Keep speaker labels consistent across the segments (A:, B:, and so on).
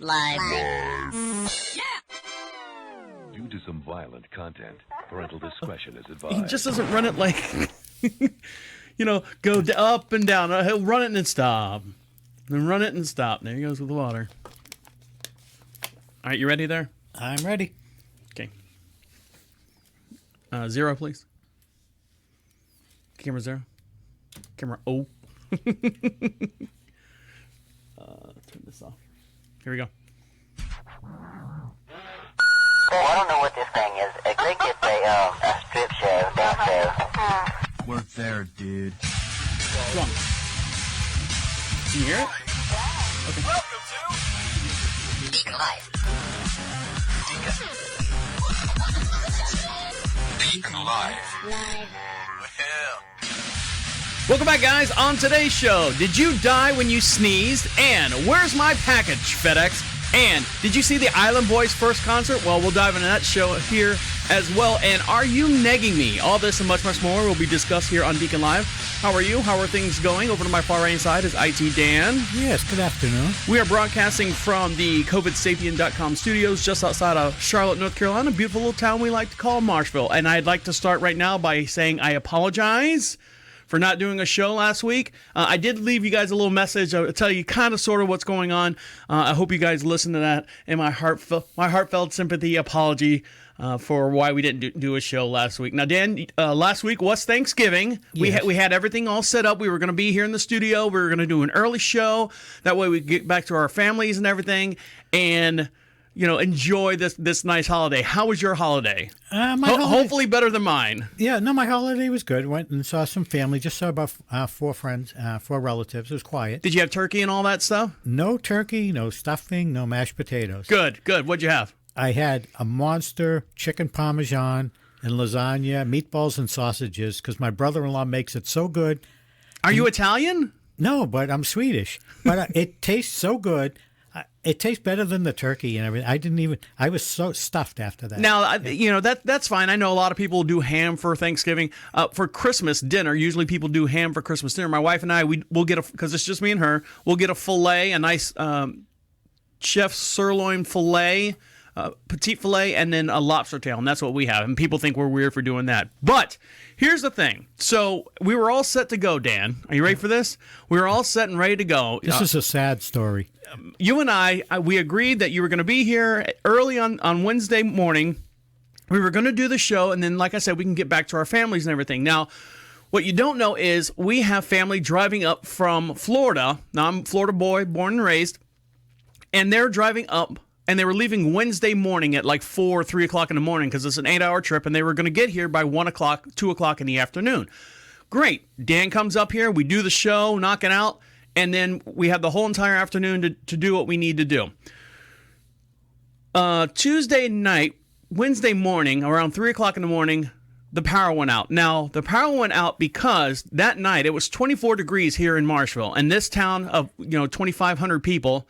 A: Live.
B: Due to some violent content, parental discretion is advised.
C: He just doesn't run it like, go up and down. He'll run it and then stop. Then run it and stop. There he goes with the water. All right, you ready there?
D: I'm ready.
C: Okay. 0, please. Camera 0. Camera O. Turn this off. Here we go.
A: Well, I don't know what this thing is. I think it's a strip show, dance show.
E: Work there, dude.
C: Come on. Can you hear it? Okay.
A: Welcome to DeaconLive.
E: DeaconLive.
C: Welcome back, guys. On today's show, did you die when you sneezed? And where's my package, FedEx? And did you see the Island Boys' first concert? Well, we'll dive into that show here as well. And are you negging me? All this and much, much more will be discussed here on DeaconLive. How are you? How are things going? Over to my far right side is IT Dan.
D: Yes, good afternoon.
C: We are broadcasting from the COVIDSapien.com studios just outside of Charlotte, North Carolina, a beautiful little town we like to call Marshville. And I'd like to start right now by saying I apologize for not doing a show last week. I did leave you guys a little message. I'll tell you kind of sort of what's going on. I hope you guys listen to that and my heartfelt sympathy apology for why we didn't do a show last week. Now, Dan, last week was Thanksgiving.
D: Yes.
C: We had everything all set up. We were going to be here in the studio. We were going to do an early show. That way we could get back to our families and everything and, enjoy this nice holiday. How was your holiday? Hopefully better than mine.
D: Yeah, no, my holiday was good. Went and saw some family. Just saw about 4 friends, 4 relatives. It was quiet.
C: Did you have turkey and all that stuff?
D: No turkey, no stuffing, no mashed potatoes.
C: Good. What'd you have?
D: I had a monster chicken parmesan and lasagna, meatballs and sausages, because my brother-in-law makes it so good.
C: Are you Italian?
D: No, but I'm Swedish. But it tastes so good. It tastes better than the turkey and everything. I was so stuffed after that.
C: Now, that's fine. I know a lot of people do ham for Thanksgiving. For Christmas dinner, usually people do ham for Christmas dinner. My wife and I, we'll get because it's just me and her, we'll get a filet, a nice chef sirloin filet, petite filet, and then a lobster tail, and that's what we have. And people think we're weird for doing that. But here's the thing. So we were all set to go, Dan. Are you ready for this? We were all set and ready to go.
D: This is a sad story.
C: You and I, we agreed that you were going to be here early on Wednesday morning. We were going to do the show, and then, like I said, we can get back to our families and everything. Now, what you don't know is we have family driving up from Florida. Now, I'm a Florida boy, born and raised, and they're driving up, and they were leaving Wednesday morning at like 4 or 3 o'clock in the morning because it's an 8-hour trip, and they were going to get here by 1 o'clock, 2 o'clock in the afternoon. Great. Dan comes up here. We do the show, knock it out. And then we have the whole entire afternoon to do what we need to do. Tuesday night, Wednesday morning, around 3 o'clock in the morning, the power went out. Now, the power went out because that night it was 24 degrees here in Marshville. And this town of 2,500 people,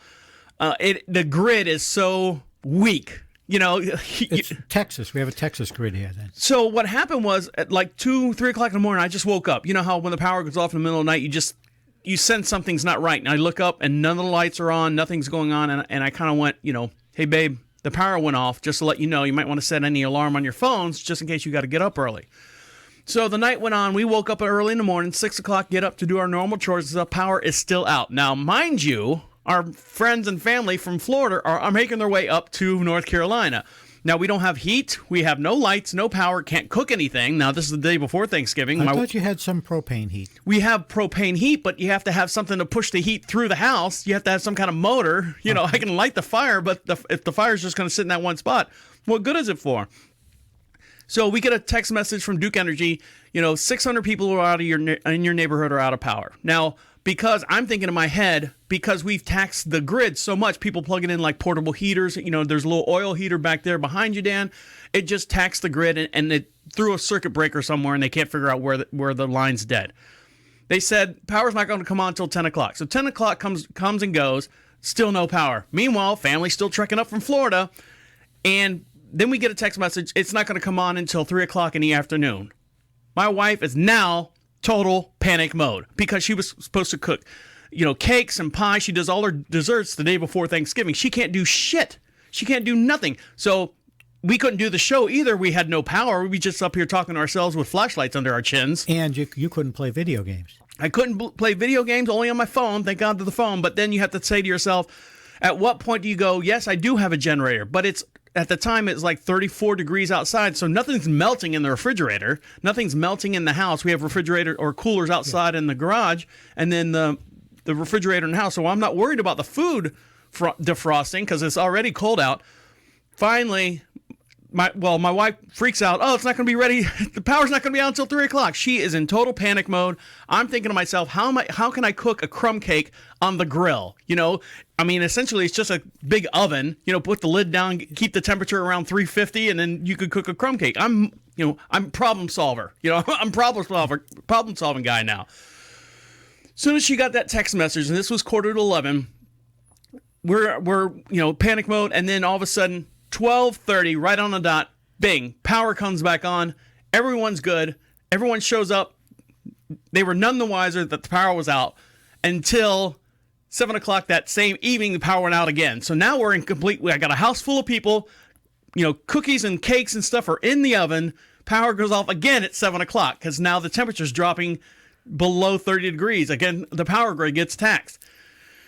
C: the grid is so weak.
D: It's Texas. We have a Texas grid here then.
C: So what happened was at like 2, 3 o'clock in the morning, I just woke up. You know how when the power goes off in the middle of the night, you sense something's not right. And I look up and none of the lights are on, nothing's going on. And I kind of went, hey, babe, the power went off. Just to let you know, you might want to set any alarm on your phones just in case you got to get up early. So the night went on. We woke up early in the morning, 6 o'clock, get up to do our normal chores. The power is still out. Now, mind you, our friends and family from Florida are making their way up to North Carolina. Now, we don't have heat. We have no lights, no power, can't cook anything. Now, this is the day before Thanksgiving.
D: I thought you had some propane heat.
C: We have propane heat, but you have to have something to push the heat through the house. You have to have some kind of motor. I can light the fire, but if the fire's just going to sit in that one spot, what good is it for? So we get a text message from Duke Energy, 600 people are out of in your neighborhood are out of power. Now, because I'm thinking in my head, because we've taxed the grid so much, people plugging in like portable heaters, there's a little oil heater back there behind you, Dan. It just taxed the grid and it threw a circuit breaker somewhere and they can't figure out where the line's dead. They said power's not going to come on until 10 o'clock. So 10 o'clock comes and goes, still no power. Meanwhile, family's still trekking up from Florida. And then we get a text message, it's not going to come on until 3 o'clock in the afternoon. My wife is now total panic mode because she was supposed to cook cakes and pie. She does all her desserts the day before Thanksgiving. She can't do shit. She can't do nothing. So we couldn't do the show either. We had no power. We just up here talking to ourselves with flashlights under our chins.
D: And you couldn't play video games.
C: I couldn't play video games, only on my phone. Thank God to the phone. But then you have to say to yourself, at what point do you go, yes, I do have a generator, but at the time it's like 34 degrees outside, so nothing's melting in the refrigerator. Nothing's melting in the house. We have refrigerator or coolers outside in the garage, and then the refrigerator in the house. So I'm not worried about the food defrosting because it's already cold out. Finally, my wife freaks out. Oh, it's not going to be ready. The power's not going to be out until 3 o'clock. She is in total panic mode. I'm thinking to myself, how can I cook a crumb cake on the grill? Essentially it's just a big oven, put the lid down, keep the temperature around 350, and then you could cook a crumb cake. I'm problem solver. I'm problem solving guy now. As soon as she got that text message, and this was 10:45, we're panic mode, and then all of a sudden 12:30, right on the dot, bing, power comes back on. Everyone's good. Everyone shows up. They were none the wiser that the power was out until 7 o'clock that same evening. The power went out again. So now we're in complete. I got a house full of people. Cookies and cakes and stuff are in the oven. Power goes off again at 7 o'clock because now the temperature's dropping below 30 degrees. Again, the power grid gets taxed.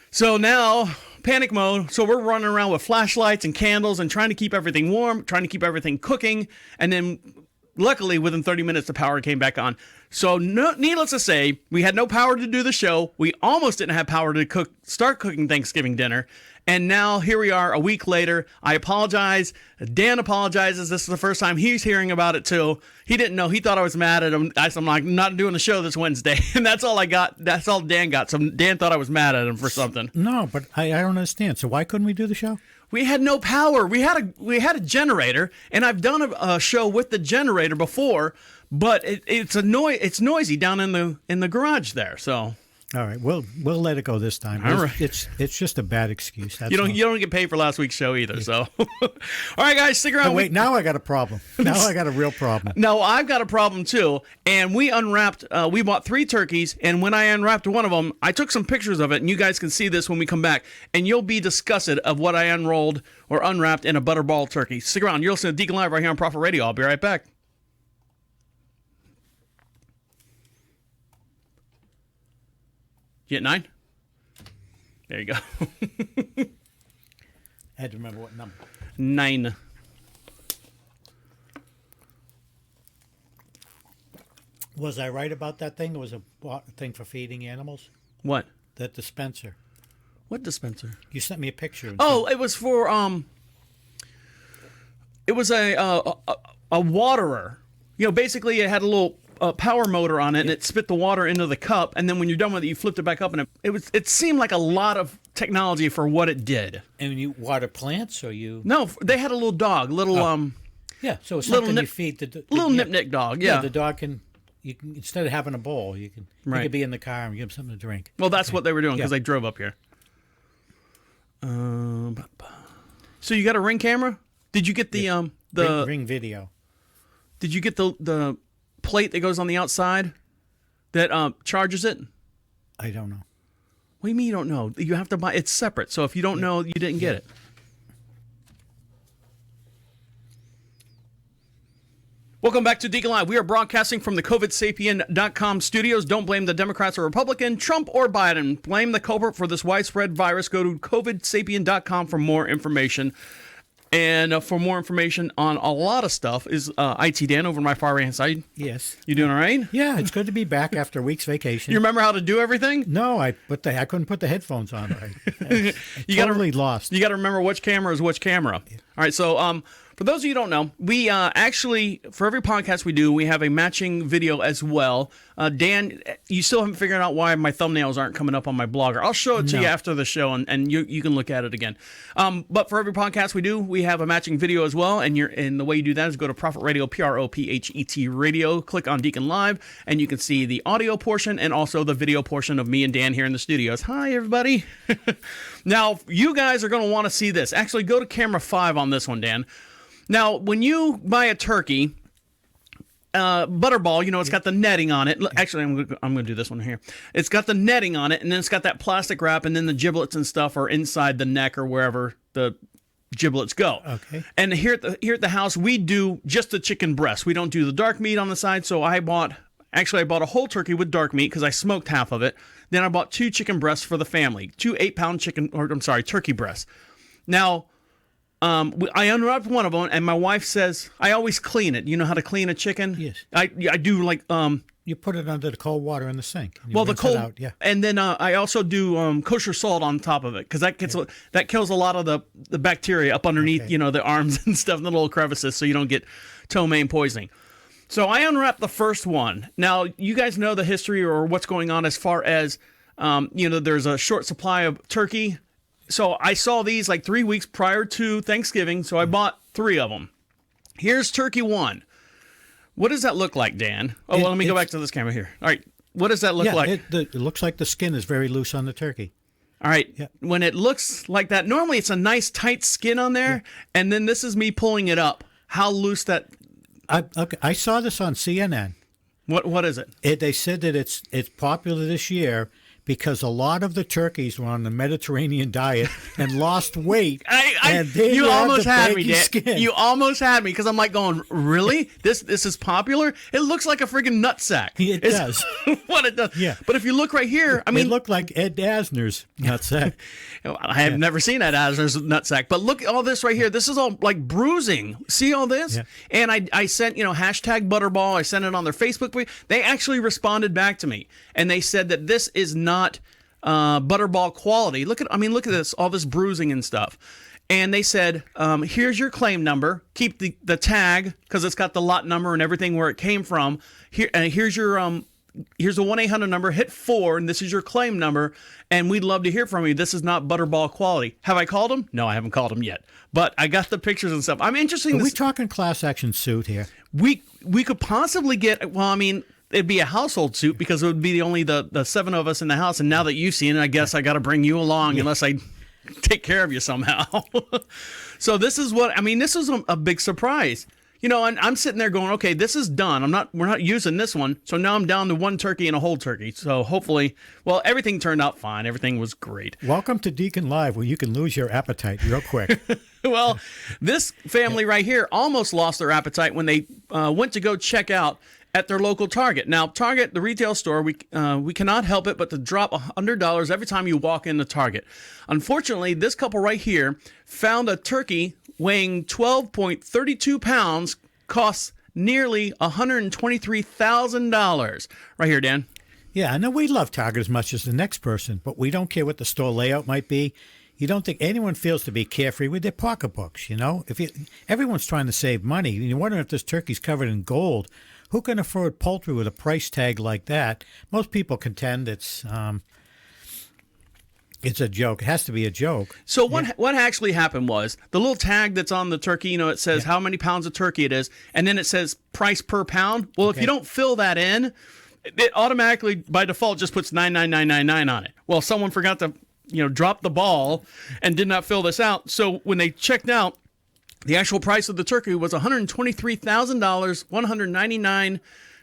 C: So now, panic mode. So we're running around with flashlights and candles and trying to keep everything warm, trying to keep everything cooking. And then, luckily, within 30 minutes, the power came back on. So, needless to say, we had no power to do the show. We almost didn't have power to start cooking Thanksgiving dinner. And now, here we are, a week later. I apologize. Dan apologizes. This is the first time he's hearing about it, too. He didn't know. He thought I was mad at him. I'm like, not doing the show this Wednesday. And that's all I got. That's all Dan got. So Dan thought I was mad at him for something.
D: No, but I don't understand. So why couldn't we do the show?
C: We had no power. We had a generator, and I've done a show with the generator before, but it's noisy down in the garage there. So
D: all right, we'll let it go this time.
C: All right.
D: It's just a bad excuse. That's
C: you
D: all.
C: don't get paid for last week's show either. Yeah. So all right, guys, stick around.
D: Oh, wait, now I got a problem. Now I got a real problem.
C: No, I've got a problem too. And we unwrapped. We bought 3 turkeys, and when I unwrapped one of them, I took some pictures of it, and you guys can see this when we come back, and you'll be disgusted of what I unrolled or unwrapped in a butterball turkey. Stick around. You're listening to Deacon Live right here on Prophet Radio. I'll be right back. You at 9? There you go.
D: I had to remember what number.
C: 9.
D: Was I right about that thing? It was a thing for feeding animals?
C: What?
D: That dispenser.
C: What dispenser?
D: You sent me a picture.
C: Oh, it was for it was a waterer. Basically it had a little power motor on it, and it spit the water into the cup, and then when you're done with it, you flipped it back up, and it seemed like a lot of technology for what it did.
D: And you water plants, or you?
C: No, they had a little dog,
D: yeah. So it's something you feed the
C: little nip dog. Yeah,
D: the dog can. You can, instead of having a bowl, you can be in the car and give them something to drink.
C: Well, that's what they were doing because they drove up here. So you got a Ring camera? Did you get the
D: Ring video?
C: Did you get the plate that goes on the outside that charges it?
D: I don't know.
C: What do you mean you don't know? You have to buy. It's separate. So if you don't know, you didn't get it. Welcome back to Deacon Live. We are broadcasting from the COVIDSapien.com studios. Don't blame the Democrats or Republican, Trump or Biden. Blame the culprit for this widespread virus. Go to COVIDSapien.com for more information. And for more information on a lot of stuff is IT Dan over on my far right-hand side.
D: Yes.
C: You doing all right?
D: Yeah, it's good to be back after a week's vacation.
C: You remember how to do everything?
D: No, I couldn't put the headphones on right. Totally lost.
C: You got to remember which camera is which camera. Yeah. All right, so for those of you who don't know, we actually, for every podcast we do, we have a matching video as well. Dan, you still haven't figured out why my thumbnails aren't coming up on my blogger. I'll show it to you after the show, and you can look at it again. But for every podcast we do, we have a matching video as well, and the way you do that is go to Prophet Radio, PROPHET Radio, click on Deacon Live, and you can see the audio portion and also the video portion of me and Dan here in the studios. Hi, everybody. Now, you guys are going to want to see this. Actually, go to camera 5 on this one, Dan. Now, when you buy a turkey, butterball, it's got the netting on it. Actually, I'm going to do this one here. It's got the netting on it, and then it's got that plastic wrap, and then the giblets and stuff are inside the neck or wherever the giblets go.
D: Okay.
C: And here at the house, we do just the chicken breast. We don't do the dark meat on the side, so I bought a whole turkey with dark meat because I smoked half of it. Then I bought 2 chicken breasts for the family, 2 8-pound turkey breasts. Now, I unwrapped one of them, and my wife says, I always clean it. You know how to clean a chicken?
D: Yes.
C: I do like...
D: You put it under the cold water in the sink. And you
C: well, the
D: rinse it
C: cold...
D: out, yeah.
C: And then I also do kosher salt on top of it, because that kills a lot of the bacteria up underneath,
D: Okay.
C: the arms and stuff, and the little crevices, so you don't get ptomaine poisoning. So I unwrapped the first one. Now, you guys know the history or what's going on as far as, there's a short supply of turkey. So I saw these like 3 weeks prior to Thanksgiving, so I bought 3 of them. Here's turkey 1. What does that look like, Dan? Oh, well, let me go back to this camera here. All right. What does that look like?
D: It looks like the skin is very loose on the turkey.
C: All right.
D: Yeah.
C: When it looks like that, normally it's a nice tight skin on there, and then this is me pulling it up. How loose that...
D: I saw this on CNN.
C: What is it?
D: They said that it's popular this year because a lot of the turkeys were on the Mediterranean diet and lost weight.
C: You almost had me, Dan.
D: Skin.
C: You almost had me because I'm like going, really? This is popular? It looks like a friggin' nutsack.
D: It does.
C: What it does.
D: Yeah.
C: But if you look right here, I mean,
D: it looked like Ed Asner's nutsack.
C: I have never seen that Asner's nutsack, but look at all this right here. This is all like bruising. See all this?
D: Yeah.
C: And I sent, hashtag Butterball. I sent it on their Facebook page. They actually responded back to me, and they said that this is not Butterball quality. Look at this, all this bruising and stuff. And they said, here's your claim number. Keep the tag because it's got the lot number and everything where it came from. Here's your here's the 1-800 number. Hit 4, and this is your claim number. And we'd love to hear from you. This is not Butterball quality. Have I called them? No, I haven't called them yet. But I got the pictures and stuff. I'm interested.
D: Are we talking class action suit here?
C: We could possibly get. Well, I mean, it'd be a household suit because it would be only the 7 of us in the house. And now that you've seen it, I guess I got to bring you along unless I take care of you somehow. So this is this is a big surprise. And I'm sitting there going, okay, this is done. We're not using this one. So now I'm down to 1 turkey and a whole turkey. So hopefully, everything turned out fine. Everything was great.
D: Welcome to DeaconLive, where you can lose your appetite real quick.
C: Well, this family right here almost lost their appetite when they went to go check out at their local Target. Now, Target, the retail store, we cannot help it but to drop $100 every time you walk into Target. Unfortunately, this couple right here found a turkey weighing 12.32 pounds, costs nearly $123,000. Right here, Dan.
D: Yeah, I know we love Target as much as the next person, but we don't care what the store layout might be. You don't think anyone feels to be carefree with their pocketbooks, Everyone's trying to save money. You're wondering if this turkey's covered in gold. Who can afford poultry with a price tag like that? Most people contend it's a joke. It has to be a joke.
C: So what actually happened was the little tag that's on the turkey, it says how many pounds of turkey it is, and then it says price per pound. Well, if you don't fill that in, it automatically, by default, just puts $99999 on it. Well, someone forgot to, drop the ball and did not fill this out. So when they checked out, the actual price of the turkey was $123,000,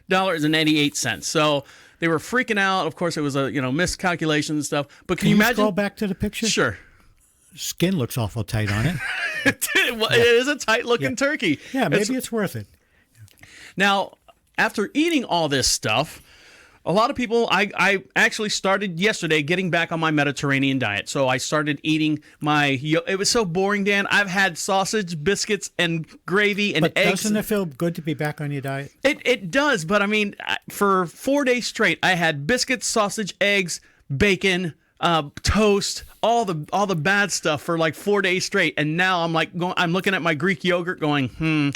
C: $199.88. So they were freaking out. Of course, it was a miscalculation and stuff. But can you imagine?
D: Scroll back to the picture?
C: Sure.
D: Skin looks awful tight on it.
C: It is a tight-looking turkey.
D: Yeah, maybe it's worth it.
C: Now, after eating all this stuff, a lot of people, I actually started yesterday getting back on my Mediterranean diet. So I started eating it was so boring, Dan. I've had sausage, biscuits, and gravy and eggs.
D: Doesn't it feel good to be back on your diet?
C: It does, but for 4 days straight, I had biscuits, sausage, eggs, bacon, toast, all the bad stuff for like 4 days straight. And now I'm looking at my Greek yogurt going,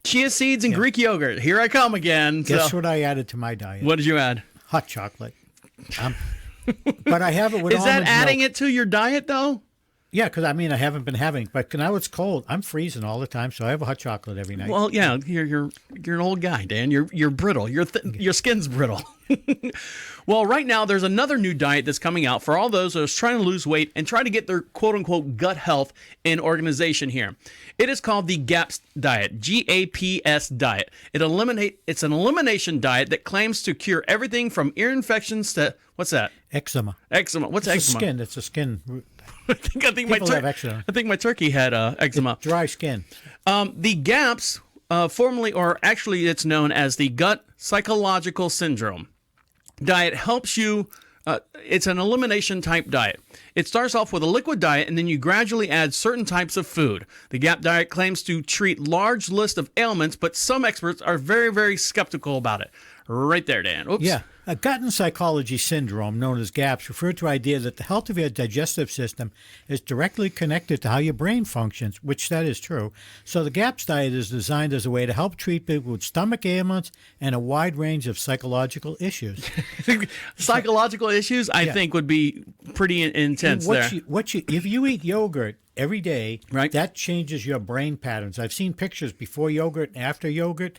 C: chia seeds and Greek yogurt. Here I come again.
D: Guess what I added to my diet?
C: What did you add?
D: Hot chocolate. But I have it with
C: Is that
D: almond
C: adding
D: milk.
C: it to your diet, though?
D: Yeah, because I mean, I haven't been having, but now it's cold. I'm freezing all the time, so I have a hot chocolate every night.
C: Well, yeah, you're an old guy, Dan. You're brittle. Your skin's brittle. Well, right now there's another new diet that's coming out for all those who are trying to lose weight and try to get their quote unquote gut health in organization here. It is called the GAPS diet, GAPS diet. It's an elimination diet that claims to cure everything from ear infections to what's that?
D: Eczema.
C: Eczema. What's
D: It's
C: eczema?
D: a skin. It's a skin.
C: I think
D: People have eczema.
C: I think my turkey had eczema.
D: Dry skin.
C: The GAPS, formerly, or actually it's known as the gut psychological syndrome diet, helps you. It's an elimination type diet. It starts off with a liquid diet, and then you gradually add certain types of food. The GAP diet claims to treat large list of ailments, but some experts are very, very skeptical about it. Right there, Dan. Oops.
D: Yeah. A gut and psychology syndrome, known as GAPS, refers to the idea that the health of your digestive system is directly connected to how your brain functions, which that is true. So the GAPS diet is designed as a way to help treat people with stomach ailments and a wide range of psychological issues.
C: Psychological issues, I think, would be pretty intense there.
D: If you eat yogurt every day,
C: Right.
D: that changes your brain patterns. I've seen pictures before yogurt and after yogurt.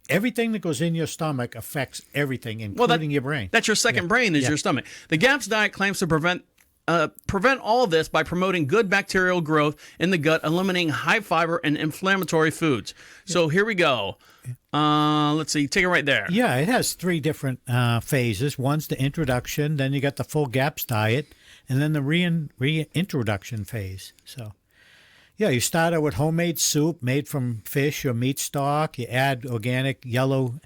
D: Everything that goes in your stomach affects everything, including your brain.
C: That's your second brain is your stomach. The GAPS diet claims to prevent all of this by promoting good bacterial growth in the gut, eliminating high fiber and inflammatory foods. So here we go. Let's see. Take it right there.
D: Yeah, it has three different phases. One's the introduction, then you got the full GAPS diet, and then the reintroduction phase. So, yeah, you start out with homemade soup made from fish or meat stock. You add organic yellow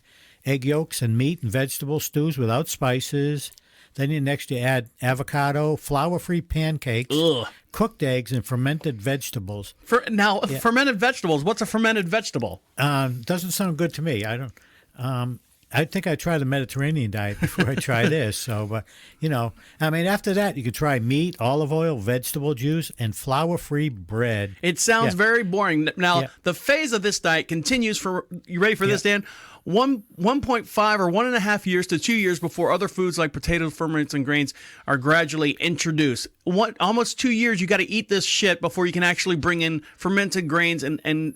D: egg yolks and meat and vegetable stews without spices. Then you add avocado, flour-free pancakes, cooked eggs, and fermented vegetables.
C: Fermented vegetables. What's a fermented vegetable?
D: Doesn't sound good to me. I don't. I think I try the Mediterranean diet before I try this. So, but I mean, after that, you could try meat, olive oil, vegetable juice, and flour-free bread.
C: It sounds very boring. Now, the phase of this diet continues for. You ready for this, Dan? 1.5 or 1.5 years to 2 years before other foods like potatoes, ferments, and grains are gradually introduced. Almost 2 years, you got to eat this shit before you can actually bring in fermented grains and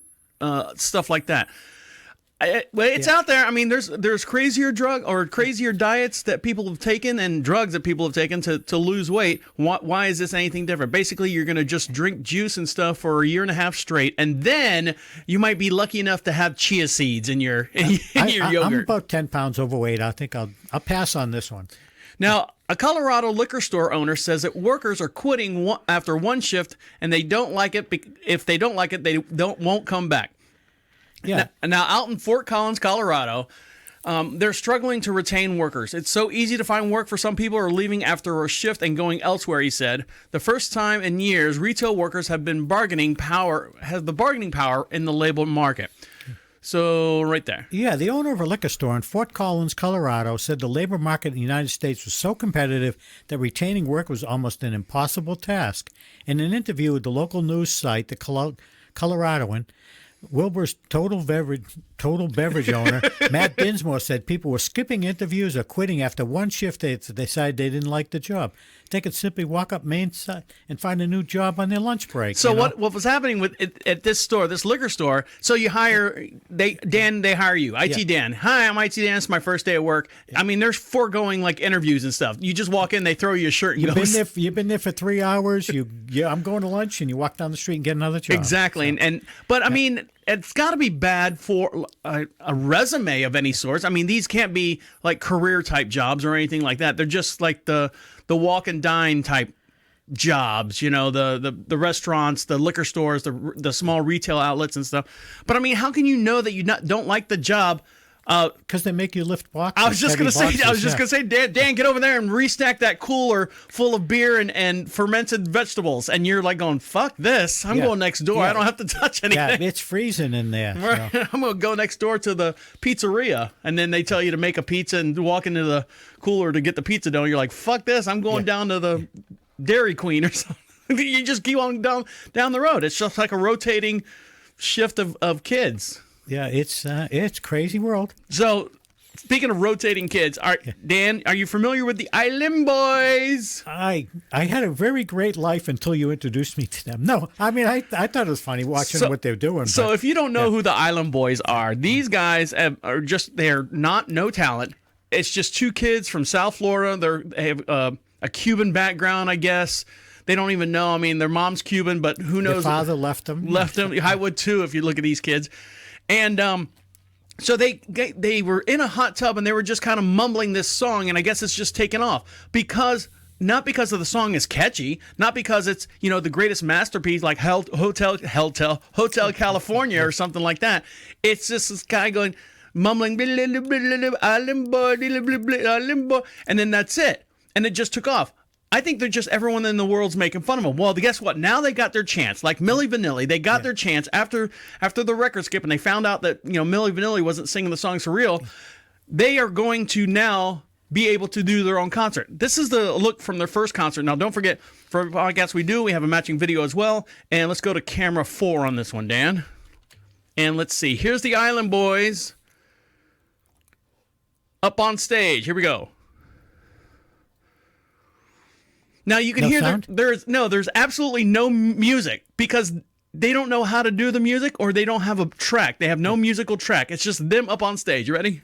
C: stuff like that. It's out there. I mean, there's crazier diets that people have taken and drugs that people have taken to lose weight. Why is this anything different? Basically, you're going to just drink juice and stuff for a year and a half straight, and then you might be lucky enough to have chia seeds in your yogurt.
D: I'm about 10 pounds overweight. I think I'll pass on this one.
C: Now, a Colorado liquor store owner says that workers are quitting after one shift, and they don't like it. If they don't like it, they won't come back.
D: Yeah.
C: Now, out in Fort Collins, Colorado, they're struggling to retain workers. It's so easy to find work for some people who are leaving after a shift and going elsewhere, he said. The first time in years, retail workers have the bargaining power in the labor market. So, right there.
D: Yeah, the owner of a liquor store in Fort Collins, Colorado, said the labor market in the United States was so competitive that retaining work was almost an impossible task. In an interview with the local news site, the Coloradoan, Wilbur's total beverage owner, Matt Dinsmore, said people were skipping interviews or quitting after one shift. They decided they didn't like the job. They could simply walk up Main side and find a new job on their lunch break.
C: So what was happening at this store, this liquor store? So you hire they hire you, IT Dan. Hi, I'm IT Dan. It's my first day at work. I mean, there's foregoing like interviews and stuff. You just walk in, they throw you a shirt. And
D: You've been there for 3 hours. I'm going to lunch, and you walk down the street and get another job.
C: Exactly,
D: So.
C: But I mean, it's got to be bad for a resume of any sort. I mean, these can't be like career type jobs or anything like that. They're just like the walk and dine type jobs, the restaurants, the liquor stores, the small retail outlets and stuff. But I mean, how can you know that you don't like the job?
D: Because they make you lift boxes.
C: I was just gonna say, Dan, get over there and restack that cooler full of beer and fermented vegetables, and you're like going, "Fuck this! I'm going next door. I don't have to touch anything."
D: Yeah, it's freezing in there.
C: Right. So. I'm gonna go next door to the pizzeria, and then they tell you to make a pizza and walk into the cooler to get the pizza dough. You're like, "Fuck this! I'm going down to the Dairy Queen or something." You just keep on down the road. It's just like a rotating shift of kids.
D: Yeah, it's crazy world.
C: So Speaking of rotating kids, Dan, are you familiar with the Island Boys?
D: I had a very great life until you introduced me to them. No, I mean, I thought it was funny watching what they're doing.
C: So
D: but,
C: if you don't know who the Island Boys are, these guys are just, they're not no talent. It's just two kids from South Florida. They have a Cuban background, I guess. They don't even know. I mean, their mom's Cuban, but who knows?
D: Their father left them.
C: Left them. I would too if you look at these kids. And so they were in a hot tub and they were just kind of mumbling this song, and I guess it's just taken off not because of the song is catchy, not because it's, you know, the greatest masterpiece like Hotel California or something like that. It's just this guy going mumbling Island Boy, Island Boy, and then that's it, and it just took off. I think they're just everyone in the world's making fun of them. Well, guess what? Now they got their chance. Like Milli Vanilli, they got their chance after the record skip, and they found out that, you know, Milli Vanilli wasn't singing the songs for real. They are going to now be able to do their own concert. This is the look from their first concert. Now, don't forget, for every podcast we have a matching video as well. And let's go to camera 4 on this one, Dan. And let's see. Here's the Island Boys up on stage. Here we go. Now you can hear there's absolutely no music because they don't know how to do the music, or they don't have a track. They have no musical track. It's just them up on stage. You ready?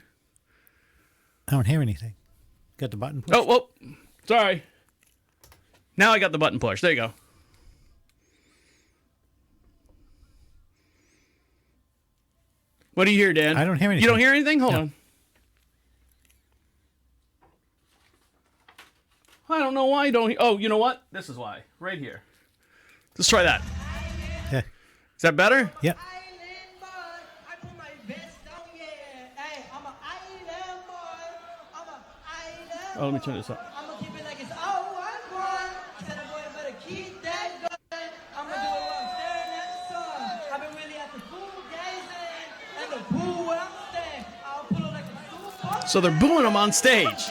D: I don't hear anything. Got the button pushed?
C: Oh, sorry. Now I got the button pushed. There you go. What do you hear, Dan?
D: I don't hear anything.
C: You don't hear anything? Hold on. I don't know why you don't hear. Oh, you know what? This is why. Right here. Let's try that.
D: Yeah.
C: Is that better?
D: Yep.
C: Oh, let me turn this up.
F: I'm gonna keep it like it's all one boy. Said a boy better keep that going. I'm gonna do it while I'm staring at the sun. I've been really at the pool gazing, and the pool where I'm staying. I'll pull it like a super.
C: So they're booing them on stage.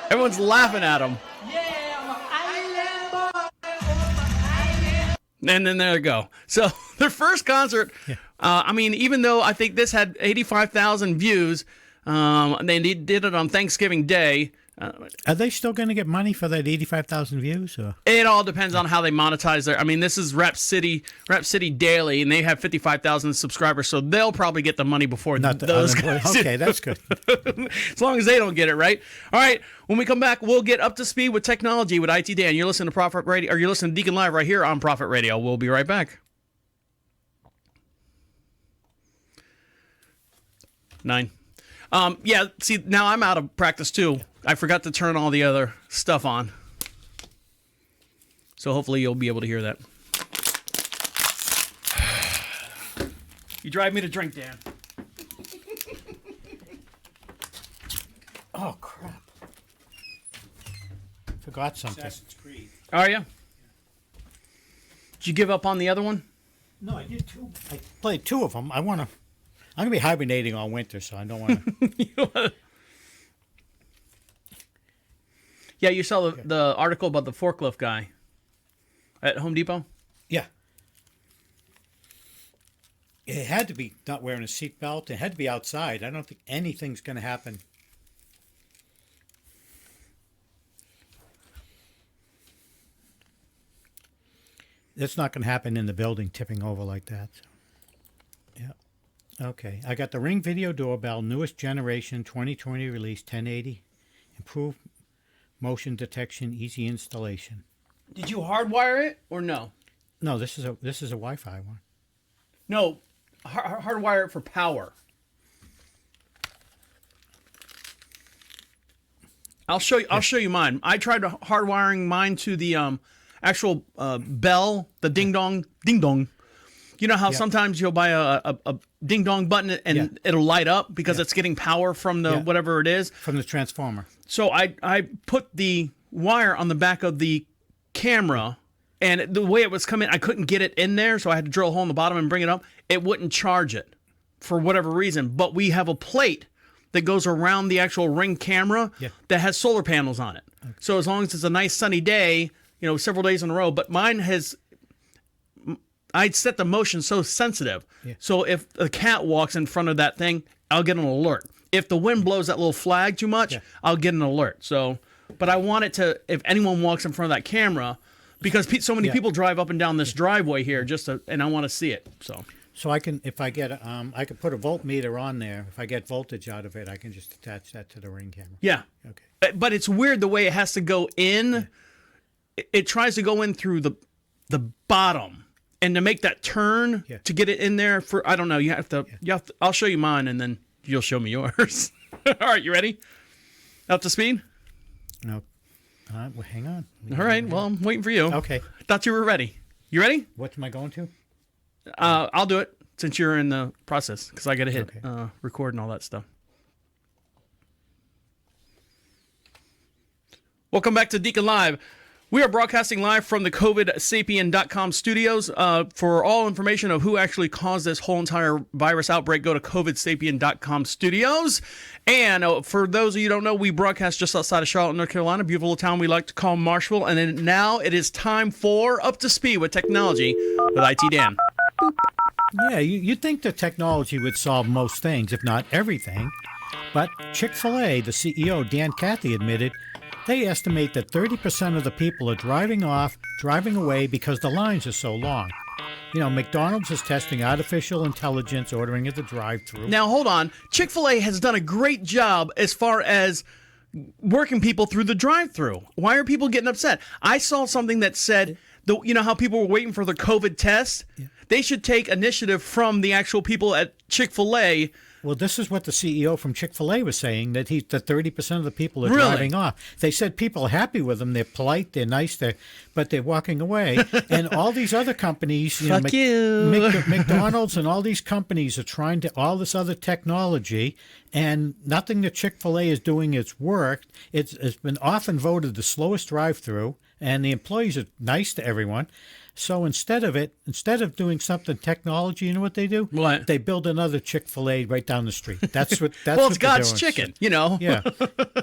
C: Everyone's laughing at them.
F: Yeah, I'm an island boy. I'm an island.
C: And then there they go. So their first concert, I mean, even though I think this had 85,000 views, they did it on Thanksgiving Day.
D: Are they still going to get money for that 85,000 views? Or?
C: It all depends on how they monetize their. I mean, this is Rap City Daily, and they have 55,000 subscribers, so they'll probably get the money before those guys.
D: Okay, that's good.
C: As long as they don't get it right. All right, when we come back, we'll get up to speed with technology with IT Dan. You're listening to Prophet Radio, or you're listening to Deacon Live right here on Prophet Radio. We'll be right back. 9. Yeah, see, now I'm out of practice too. I forgot to turn all the other stuff on. So hopefully you'll be able to hear that. You drive me to drink, Dan.
D: Oh, crap. Forgot something.
E: Assassin's Creed.
C: Are you? Did you give up on the other one?
D: No, I did 2. I played 2 of them. I'm going to be hibernating all winter, so I don't want to.
C: Yeah, you saw the article about the forklift guy at Home Depot?
D: Yeah. It had to be not wearing a seatbelt. It had to be outside. I don't think anything's going to happen. That's not going to happen in the building tipping over like that. So. Yeah. Okay. I got the Ring Video Doorbell, newest generation, 2020 release, 1080. Improved motion detection, easy installation.
C: Did you hardwire it or no?
D: No, this is a Wi-Fi one.
C: No, hardwire it for power. I'll show you mine. I tried hardwiring mine to the actual bell, the ding dong. You know how sometimes you'll buy a ding dong button and it'll light up because it's getting power from the whatever it is.
D: From the transformer.
C: So I put the wire on the back of the camera, and the way it was coming, I couldn't get it in there, so I had to drill a hole in the bottom and bring it up. It wouldn't charge it for whatever reason. But we have a plate that goes around the actual Ring camera that has solar panels on it. Okay. So as long as it's a nice sunny day, several days in a row. But mine has... I'd set the motion so sensitive. Yeah. So if a cat walks in front of that thing, I'll get an alert. If the wind blows that little flag too much, I'll get an alert. So, but I want it to, if anyone walks in front of that camera, because so many people drive up and down this driveway here and I want to see it.
D: So I can, if I get, I can put a voltmeter on there. If I get voltage out of it, I can just attach that to the Ring camera.
C: Yeah.
D: Okay.
C: But it's weird the way it has to go in. It tries to go in through the bottom, and to make that turn to get it in there for, I don't know. You have to. I'll show you mine, and then you'll show me yours. All right, you ready? Up to speed?
D: No. Well, hang on.
C: All right. Well, I'm waiting for you.
D: Okay.
C: Thought you were ready. You ready?
D: What am I going to?
C: I'll do it since you're in the process, because I got to hit record and all that stuff. Welcome back to Deacon Live. We are broadcasting live from the COVIDSapien.com studios. For all information of who actually caused this whole entire virus outbreak, go to COVIDSapien.com studios. And for those of you who don't know, we broadcast just outside of Charlotte, North Carolina, a beautiful town we like to call Marshville. And then now it is time for Up to Speed with Technology with IT Dan.
D: Yeah, you'd think that technology would solve most things, if not everything. But Chick-fil-A, the CEO, Dan Cathy, admitted they estimate that 30% of the people are driving away because the lines are so long. You know, McDonald's is testing artificial intelligence ordering at the drive-thru.
C: Now, hold on. Chick-fil-A has done a great job as far as working people through the drive-thru. Why are people getting upset? I saw something that said, you know how people were waiting for the COVID test? Yeah. They should take initiative from the actual people at Chick-fil-A.
D: Well, this is what the CEO from Chick-fil-A was saying, that 30% of the people are driving off. They said people are happy with them. They're polite, they're nice, but they're walking away. And all these other companies, McDonald's and all these companies are trying to, all this other technology, and nothing that Chick-fil-A is doing has worked. It's been often voted the slowest drive-through, and the employees are nice to everyone. So instead of doing something technology, you know what they do?
C: What?
D: They build another Chick-fil-A right down the street. That's what.
C: Well, it's
D: what
C: God's
D: doing.
C: chicken, you know.
D: Yeah,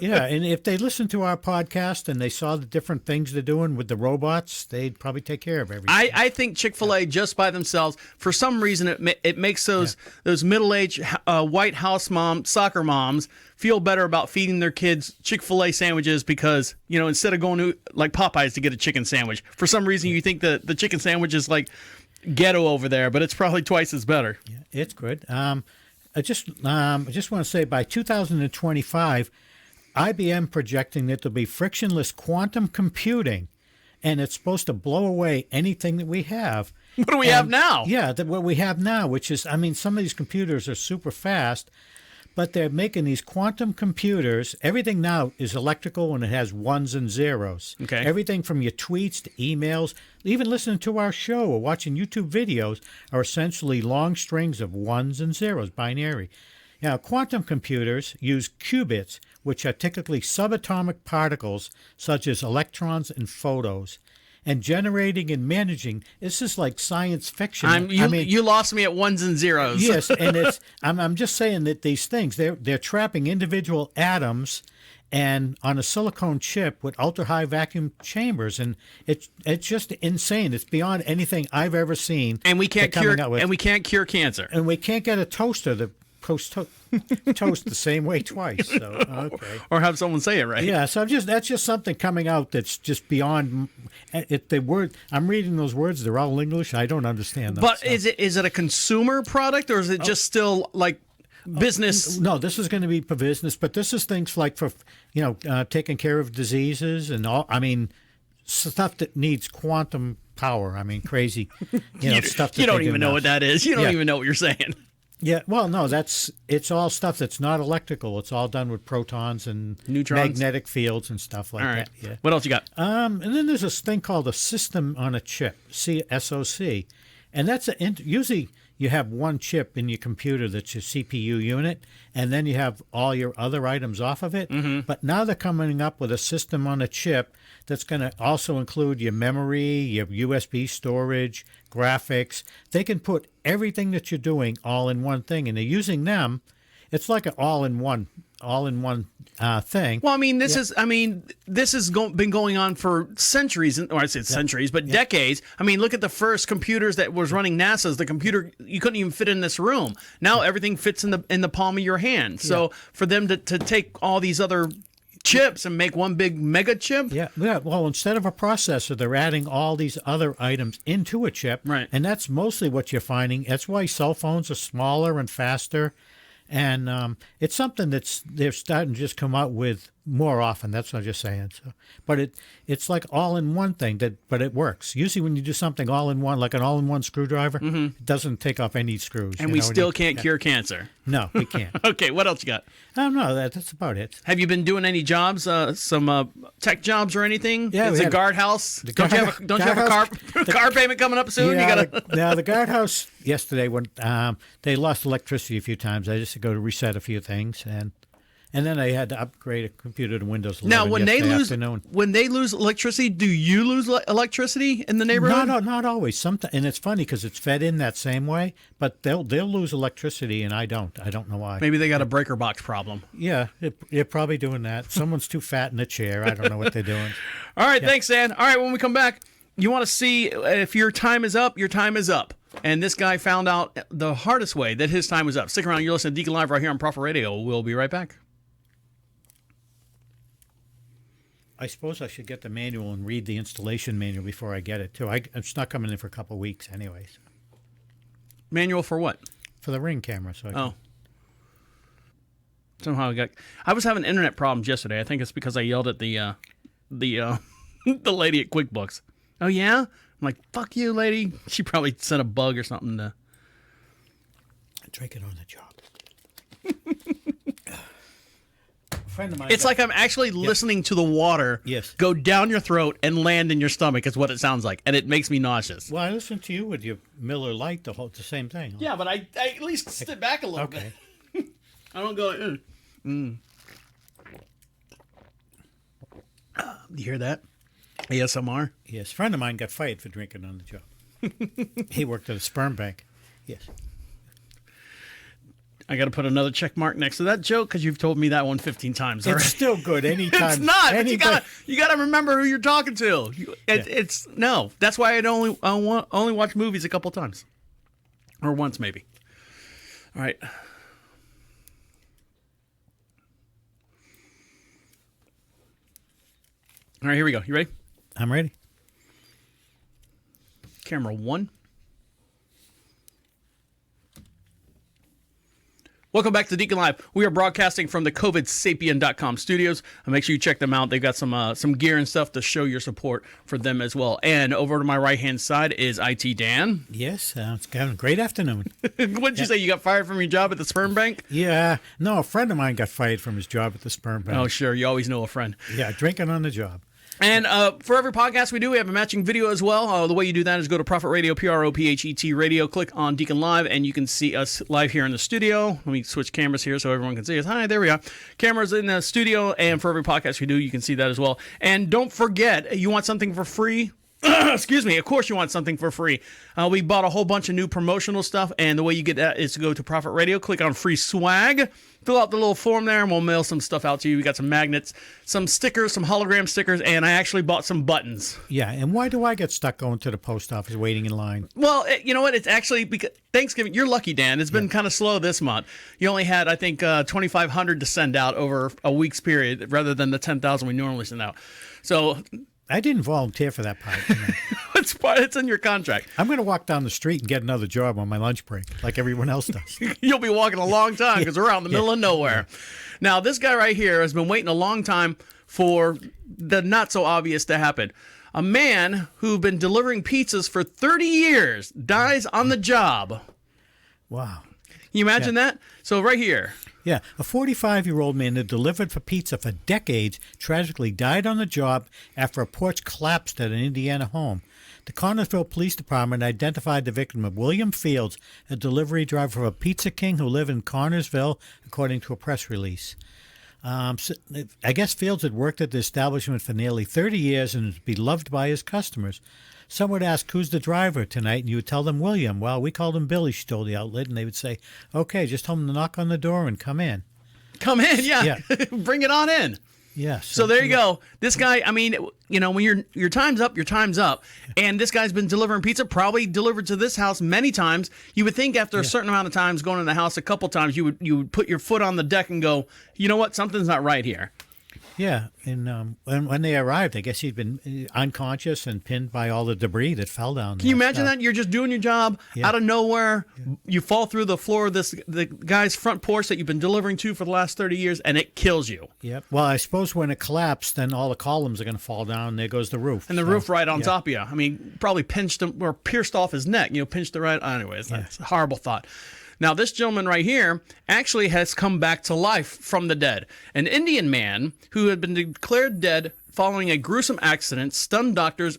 D: yeah. And if they listened to our podcast and they saw the different things they're doing with the robots, they'd probably take care of everything.
C: I think Chick-fil-A just by themselves, for some reason, it makes those middle-aged white house soccer moms feel better about feeding their kids Chick-fil-A sandwiches because, you know, instead of going to like Popeyes to get a chicken sandwich, for some reason you think the chicken sandwich is like ghetto over there, but it's probably twice as better.
D: Yeah, it's good. I just want to say by 2025, IBM projecting that there'll be frictionless quantum computing, and it's supposed to blow away anything that we have.
C: What do we have now?
D: Yeah, what we have now, which is, I mean, some of these computers are super fast, but they're making these quantum computers. Everything now is electrical and it has ones and zeros.
C: Okay.
D: Everything from your tweets to emails, even listening to our show or watching YouTube videos are essentially long strings of ones and zeros, binary. Now, quantum computers use qubits, which are typically subatomic particles such as electrons and photons. And generating and managing, this is like science fiction.
C: You lost me at ones and zeros.
D: Yes, and I'm just saying that these things, they're trapping individual atoms and on a silicone chip with ultra-high vacuum chambers, and it's just insane. It's beyond anything I've ever seen.
C: And we can't cure cancer.
D: And we can't get a toaster that toast the same way twice. So okay.
C: Or have someone say it right.
D: Yeah, so that's just something coming out that's just beyond the word. I'm reading those words; they're all English. I don't understand them.
C: But so. Is it a consumer product, or is it just still like business?
D: No, this is going to be for business, but this is things like for taking care of diseases and all. I mean, stuff that needs quantum power. I mean, crazy. Stuff that
C: you don't even know what that is. You don't even know what you're saying.
D: Yeah, well, no, it's all stuff that's not electrical. It's all done with protons and
C: neutrons,
D: magnetic fields and stuff like that. Yeah.
C: What else you got?
D: And then there's this thing called a system on a chip, S.o.c. And that's usually you have one chip in your computer that's your CPU unit, and then you have all your other items off of it. Mm-hmm. But now they're coming up with a system on a chip that's going to also include your memory, your USB storage, graphics. They can put everything that you're doing all in one thing, and they're using them. It's like an all-in-one all-in-one thing.
C: Well, I mean, this has been going on for centuries, or I said centuries, but decades. I mean, look at the first computers that was running NASA's. The computer you couldn't even fit in this room. Now everything fits in the palm of your hand. So for them to take all these other chips and make one big mega chip.
D: Yeah. Well, instead of a processor, they're adding all these other items into a chip.
C: Right.
D: And that's mostly what you're finding. That's why cell phones are smaller and faster. And it's something they're starting to just come out with more often. That's what I'm just saying. So, but it's like all-in-one thing, but it works. Usually when you do something all-in-one, like an all-in-one screwdriver, it doesn't take off any screws.
C: And we still can't cure cancer.
D: No, we can't.
C: Okay, what else you got?
D: No, that's about it.
C: Have you been doing any jobs, some tech jobs or anything?
D: Yeah,
C: It's a guardhouse. Don't you have a car payment coming up soon?
D: Yeah,
C: You gotta...
D: the guardhouse yesterday, when they lost electricity a few times, I just had to go to reset a few things, and then I had to upgrade a computer to Windows 11
C: Now, when
D: afternoon.
C: when they lose electricity, do you lose electricity in the neighborhood?
D: No, not always. Sometimes, and it's funny because it's fed in that same way, but they'll lose electricity, and I don't. I don't know why.
C: Maybe they got a breaker box problem.
D: Yeah, they're probably doing that. Someone's too fat in the chair. I don't know what they're doing.
C: All right, thanks, Dan. All right, when we come back, you want to see if your time is up, your time is up. And this guy found out the hardest way that his time was up. Stick around. You're listening to Deacon Live right here on Prophet Radio. We'll be right back.
D: I suppose I should get the manual and read the installation manual before I get it, too. It's not coming in for a couple of weeks anyways.
C: Manual for what?
D: For the Ring camera. So
C: Somehow I was having internet problems yesterday. I think it's because I yelled at the the lady at QuickBooks. Oh, yeah? I'm like, fuck you, lady. She probably sent a bug or something to...
D: Drink it on the job. Friend of mine
C: It's like I'm actually listening to the water go down your throat and land in your stomach is what it sounds like, and it makes me nauseous.
D: Well, I listen to you with your Miller Lite, the same thing.
C: Yeah, but I at least sit back a little bit. I don't go, You hear that? ASMR?
D: Yes, a friend of mine got fired for drinking on the job. He worked at a sperm bank. Yes.
C: I got to put another check mark next to that joke because you've told me that one 15 times already.
D: It's still good anytime.
C: It's not. But you gotta remember who you're talking to. It's no. That's why I only watch movies a couple times, or once maybe. All right. All right. Here we go. You ready?
D: I'm ready.
C: Camera 1. Welcome back to Deacon Live. We are broadcasting from the COVIDSapien.com studios. Make sure you check them out. They've got some gear and stuff to show your support for them as well. And over to my right-hand side is IT Dan.
D: Yes, it's got a great afternoon.
C: What did you say? You got fired from your job at the sperm bank?
D: Yeah. No, a friend of mine got fired from his job at the sperm bank.
C: Oh, sure. You always know a friend.
D: Yeah, drinking on the job.
C: And for every podcast we do, we have a matching video as well. The way you do that is go to Prophet Radio, PROPHET Radio, click on Deacon Live, and you can see us live here in the studio. Let me switch cameras here so everyone can see us. Hi, there we are. Cameras in the studio, and for every podcast we do, you can see that as well. And don't forget, you want something for free? Excuse me. Of course you want something for free. We bought a whole bunch of new promotional stuff, and the way you get that is to go to Prophet Radio, click on free swag, fill out the little form there, and we'll mail some stuff out to you. We got some magnets, some stickers, some hologram stickers, and I actually bought some buttons.
D: Yeah, and why do I get stuck going to the post office waiting in line?
C: Well, you know what? It's actually because Thanksgiving. You're lucky, Dan. It's been kind of slow this month. You only had, I think, 2,500 to send out over a week's period rather than the 10,000 we normally send out. So...
D: I didn't volunteer for that part.
C: It's in your contract.
D: I'm going to walk down the street and get another job on my lunch break, like everyone else does.
C: You'll be walking a long time because we're out in the middle of nowhere. Now, this guy right here has been waiting a long time for the not so obvious to happen. A man who's been delivering pizzas for 30 years dies on the job.
D: Wow.
C: Can you imagine that? So right here.
D: Yeah, a 45-year-old man who delivered for pizza for decades tragically died on the job after a porch collapsed at an Indiana home. The Connersville Police Department identified the victim of William Fields, a delivery driver for a Pizza King who lived in Connersville, according to a press release. I guess Fields had worked at the establishment for nearly 30 years and was beloved by his customers. Some would ask, who's the driver tonight? And you would tell them William. Well, we called him Billy, she told the outlet, and they would say, okay, just tell him to knock on the door and come in.
C: Come in, yeah.
D: Yeah.
C: Bring it on in.
D: Yeah.
C: So there you go. This guy, I mean, you know, when your time's up, your time's up. And this guy's been delivering pizza, probably delivered to this house many times. You would think after a certain amount of times going in the house a couple times, you would put your foot on the deck and go, you know what, something's not right here.
D: Yeah, and when they arrived, I guess he'd been unconscious and pinned by all the debris that fell down there.
C: Can you imagine that? You're just doing your job out of nowhere. You fall through the floor of the guy's front porch that you've been delivering to for the last 30 years, and it kills you.
D: Yep. Well, I suppose when it collapsed, then all the columns are going to fall down, and there goes the roof.
C: And the roof right on top of you. I mean, probably pinched him or pierced off his neck. You know, pinched it right. Anyways, that's a horrible thought. Now, this gentleman right here actually has come back to life from the dead. An Indian man who had been declared dead following a gruesome accident stunned doctors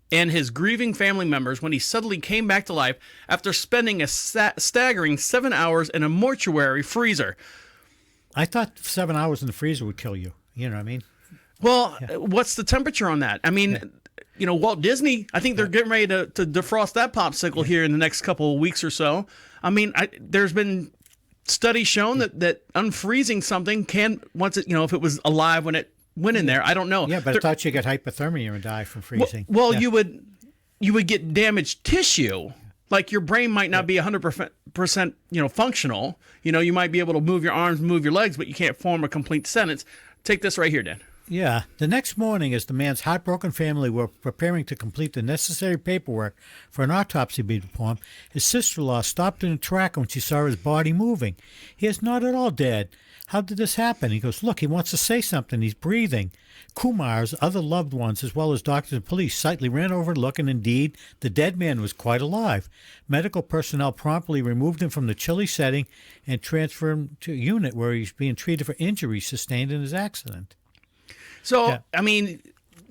C: and his grieving family members when he suddenly came back to life after spending a staggering 7 hours in a mortuary freezer.
D: I thought 7 hours in the freezer would kill you. You know what I mean?
C: Well, what's the temperature on that? I mean, you know, Walt Disney, I think they're getting ready to defrost that popsicle here in the next couple of weeks or so. I mean, there's been studies shown that unfreezing something can, once it, you know, if it was alive when it went in there, I don't know.
D: Yeah, but I thought you get hypothermia and die from freezing.
C: Well, you would get damaged tissue. Like your brain might not be 100%, you know, functional. You know, you might be able to move your arms, move your legs, but you can't form a complete sentence. Take this right here, Dan.
D: Yeah. The next morning, as the man's heartbroken family were preparing to complete the necessary paperwork for an autopsy to be performed, his sister-in-law stopped in a track when she saw his body moving. He is not at all dead. How did this happen? He goes, look, he wants to say something. He's breathing. Kumar's other loved ones, as well as doctors and police, slightly ran over to look, and indeed, the dead man was quite alive. Medical personnel promptly removed him from the chilly setting and transferred him to a unit where he's being treated for injuries sustained in his accident.
C: So, I mean,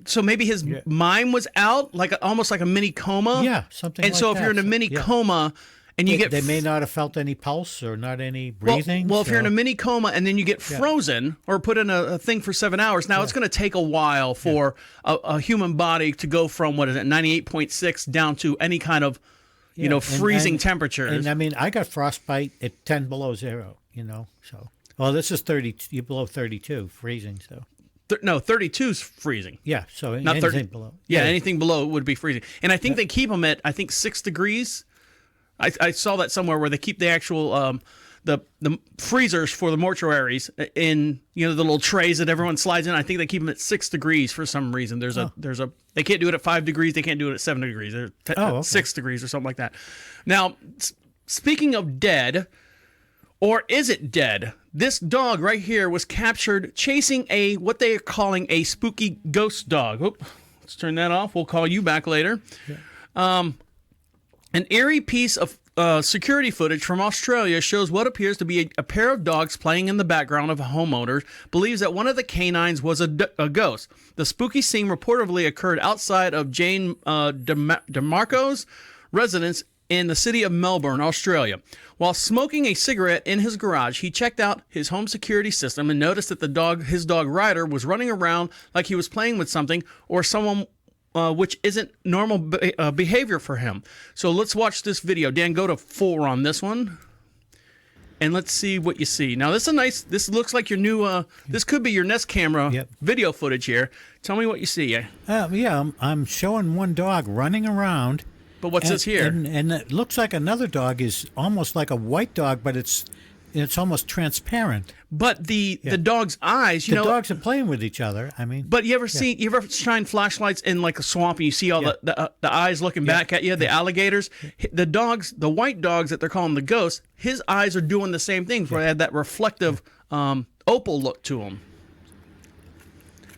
C: so maybe his mind was out, like almost like a mini coma?
D: Yeah, something like that.
C: And so if you're in a mini coma and you get...
D: They may not have felt any pulse or not any breathing.
C: Well, if you're in a mini coma and then you get frozen or put in a thing for 7 hours, now it's going to take a while for a human body to go from, 98.6 down to any kind of, you know, freezing temperatures.
D: And I mean, I got frostbite at 10 below zero, you know, so... Well, this is 30, below 32, freezing, so...
C: No, 32 is freezing.
D: Yeah, so
C: not
D: anything
C: 30,
D: below.
C: Yeah, anything below would be freezing. And I think they keep them at, 6 degrees. I saw that somewhere where they keep the actual the freezers for the mortuaries in, you know, the little trays that everyone slides in. I think they keep them at 6 degrees for some reason. There's a they can't do it at 5 degrees. They can't do it at 7 degrees. They're at 6 degrees or something like that. Now, speaking of dead, or is it dead? This dog right here was captured chasing what they are calling a spooky ghost dog. Oop, let's turn that off. We'll call you back later. Yeah. An eerie piece of security footage from Australia shows what appears to be a pair of dogs playing in the background of a homeowner believes that one of the canines was a ghost. The spooky scene reportedly occurred outside of Jane DeMarco's residence in the city of Melbourne, Australia. While smoking a cigarette in his garage, he checked out his home security system and noticed that his dog Ryder was running around like he was playing with something or someone, which isn't normal behavior for him. So let's watch this video. Dan, go to 4 on this one. And let's see what you see. Now, this looks like your new, this could be your Nest camera video footage here. Tell me what you see.
D: I'm showing one dog running around.
C: But what's this here?
D: And it looks like another dog is almost like a white dog, but it's almost transparent.
C: But the dog's eyes, you know,
D: the dogs are playing with each other. I mean,
C: but you ever shine flashlights in like a swamp and you see all the eyes looking back at you, the alligators, the white dogs that they're calling the ghosts, his eyes are doing the same thing. Where they had that reflective opal look to them.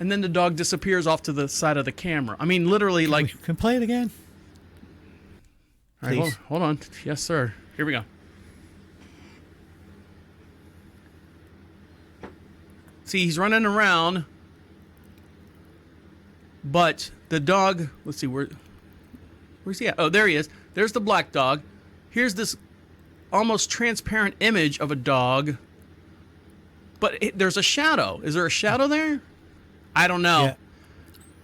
C: And then the dog disappears off to the side of the camera. I mean, literally,
D: Can play it again?
C: All right, hold on. Yes, sir. Here we go. See, he's running around, but the dog, let's see, where's he at? Oh, there he is. There's the black dog. Here's this almost transparent image of a dog, but there's a shadow. Is there a shadow there? I don't know.
D: Yeah.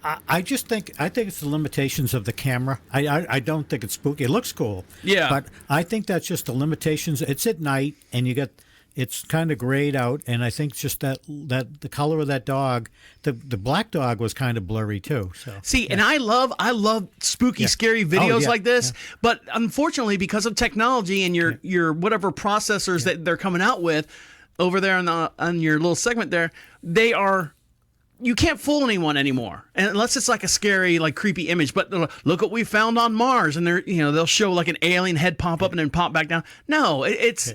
D: I think it's the limitations of the camera. I don't think it's spooky. It looks cool.
C: Yeah.
D: But I think that's just the limitations. It's at night, and you get It's kind of grayed out, and I think just that the color of that dog, the black dog was kind of blurry too. So
C: See, and I love spooky, scary videos like this, but unfortunately, because of technology and your whatever processors that they're coming out with over there on your little segment there, you can't fool anyone anymore, unless it's like a scary, like creepy image. But look what we found on Mars, and they'll show like an alien head pop up and then pop back down. No, it's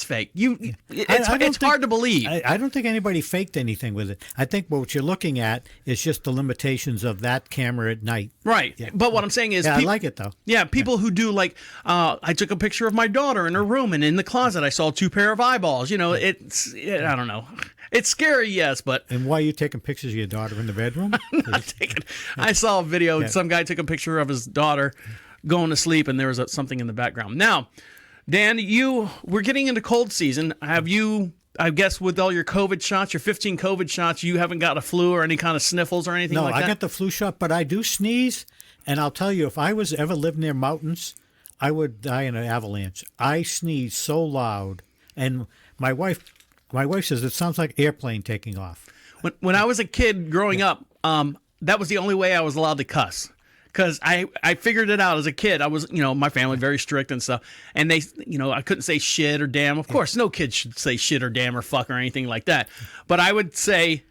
C: fake. It's hard to believe.
D: I don't think anybody faked anything with it. I think what you're looking at is just the limitations of that camera at night.
C: Right. Yeah. But what I'm saying is,
D: I like it though.
C: Yeah, people who do like, I took a picture of my daughter in her room, and in the closet I saw 2 pair of eyeballs. I don't know. It's scary, yes, but...
D: And why are you taking pictures of your daughter in the bedroom?
C: I saw a video, and some guy took a picture of his daughter going to sleep, and there was something in the background. Now, Dan, we're getting into cold season. Have you, I guess with all your COVID shots, your 15 COVID shots, you haven't got a flu or any kind of sniffles or anything like that?
D: No, I got the flu shot, but I do sneeze, and I'll tell you, if I was ever lived near mountains, I would die in an avalanche. I sneeze so loud, and my wife says it sounds like airplane taking off.
C: When I was a kid growing up, that was the only way I was allowed to cuss. Because I figured it out as a kid. I was, my family very strict and stuff. And they, I couldn't say shit or damn. Of course, no kid should say shit or damn or fuck or anything like that. But I would sneeze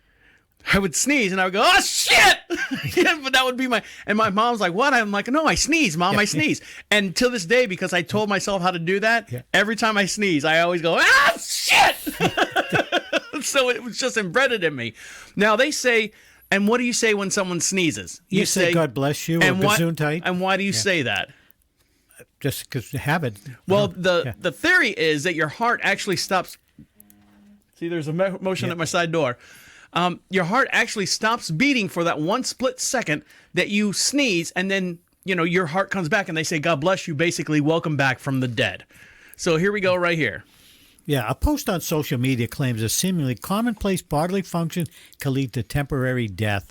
C: and I would go, oh, shit! But that would be and my mom's like, what? I'm like, no, I sneeze, Mom, I sneeze. And till this day, because I told myself how to do that, every time I sneeze, I always go, ah, shit! So it was just embedded in me. Now they say, and what do you say when someone sneezes?
D: You say God bless you, or gesundheit.
C: And why do you say that?
D: Just because you have it.
C: Well, the theory is that your heart actually stops. See, there's a motion at my side door. Your heart actually stops beating for that one split second that you sneeze, and then your heart comes back, and they say God bless you, basically welcome back from the dead. So here we go right here.
D: Yeah, a post on social media claims a seemingly commonplace bodily function can lead to temporary death.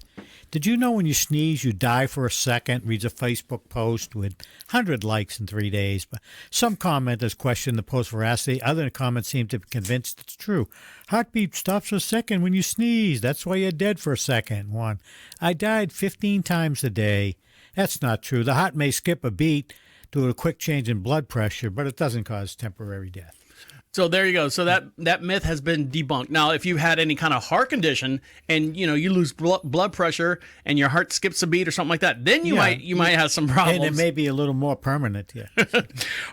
D: Did you know when you sneeze, you die for a second? Reads a Facebook post with 100 likes in 3 days. But some commenters question the post's veracity. Other comments seem to be convinced it's true. Heartbeat stops for a second when you sneeze. That's why you're dead for a second. One, I died 15 times a day. That's not true. The heart may skip a beat due to a quick change in blood pressure, but it doesn't cause temporary death.
C: So there you go. So that myth has been debunked. Now, if you had any kind of heart condition and you lose blood pressure and your heart skips a beat or something like that, then you might have some problems.
D: And it may be a little more permanent. Yeah.
C: All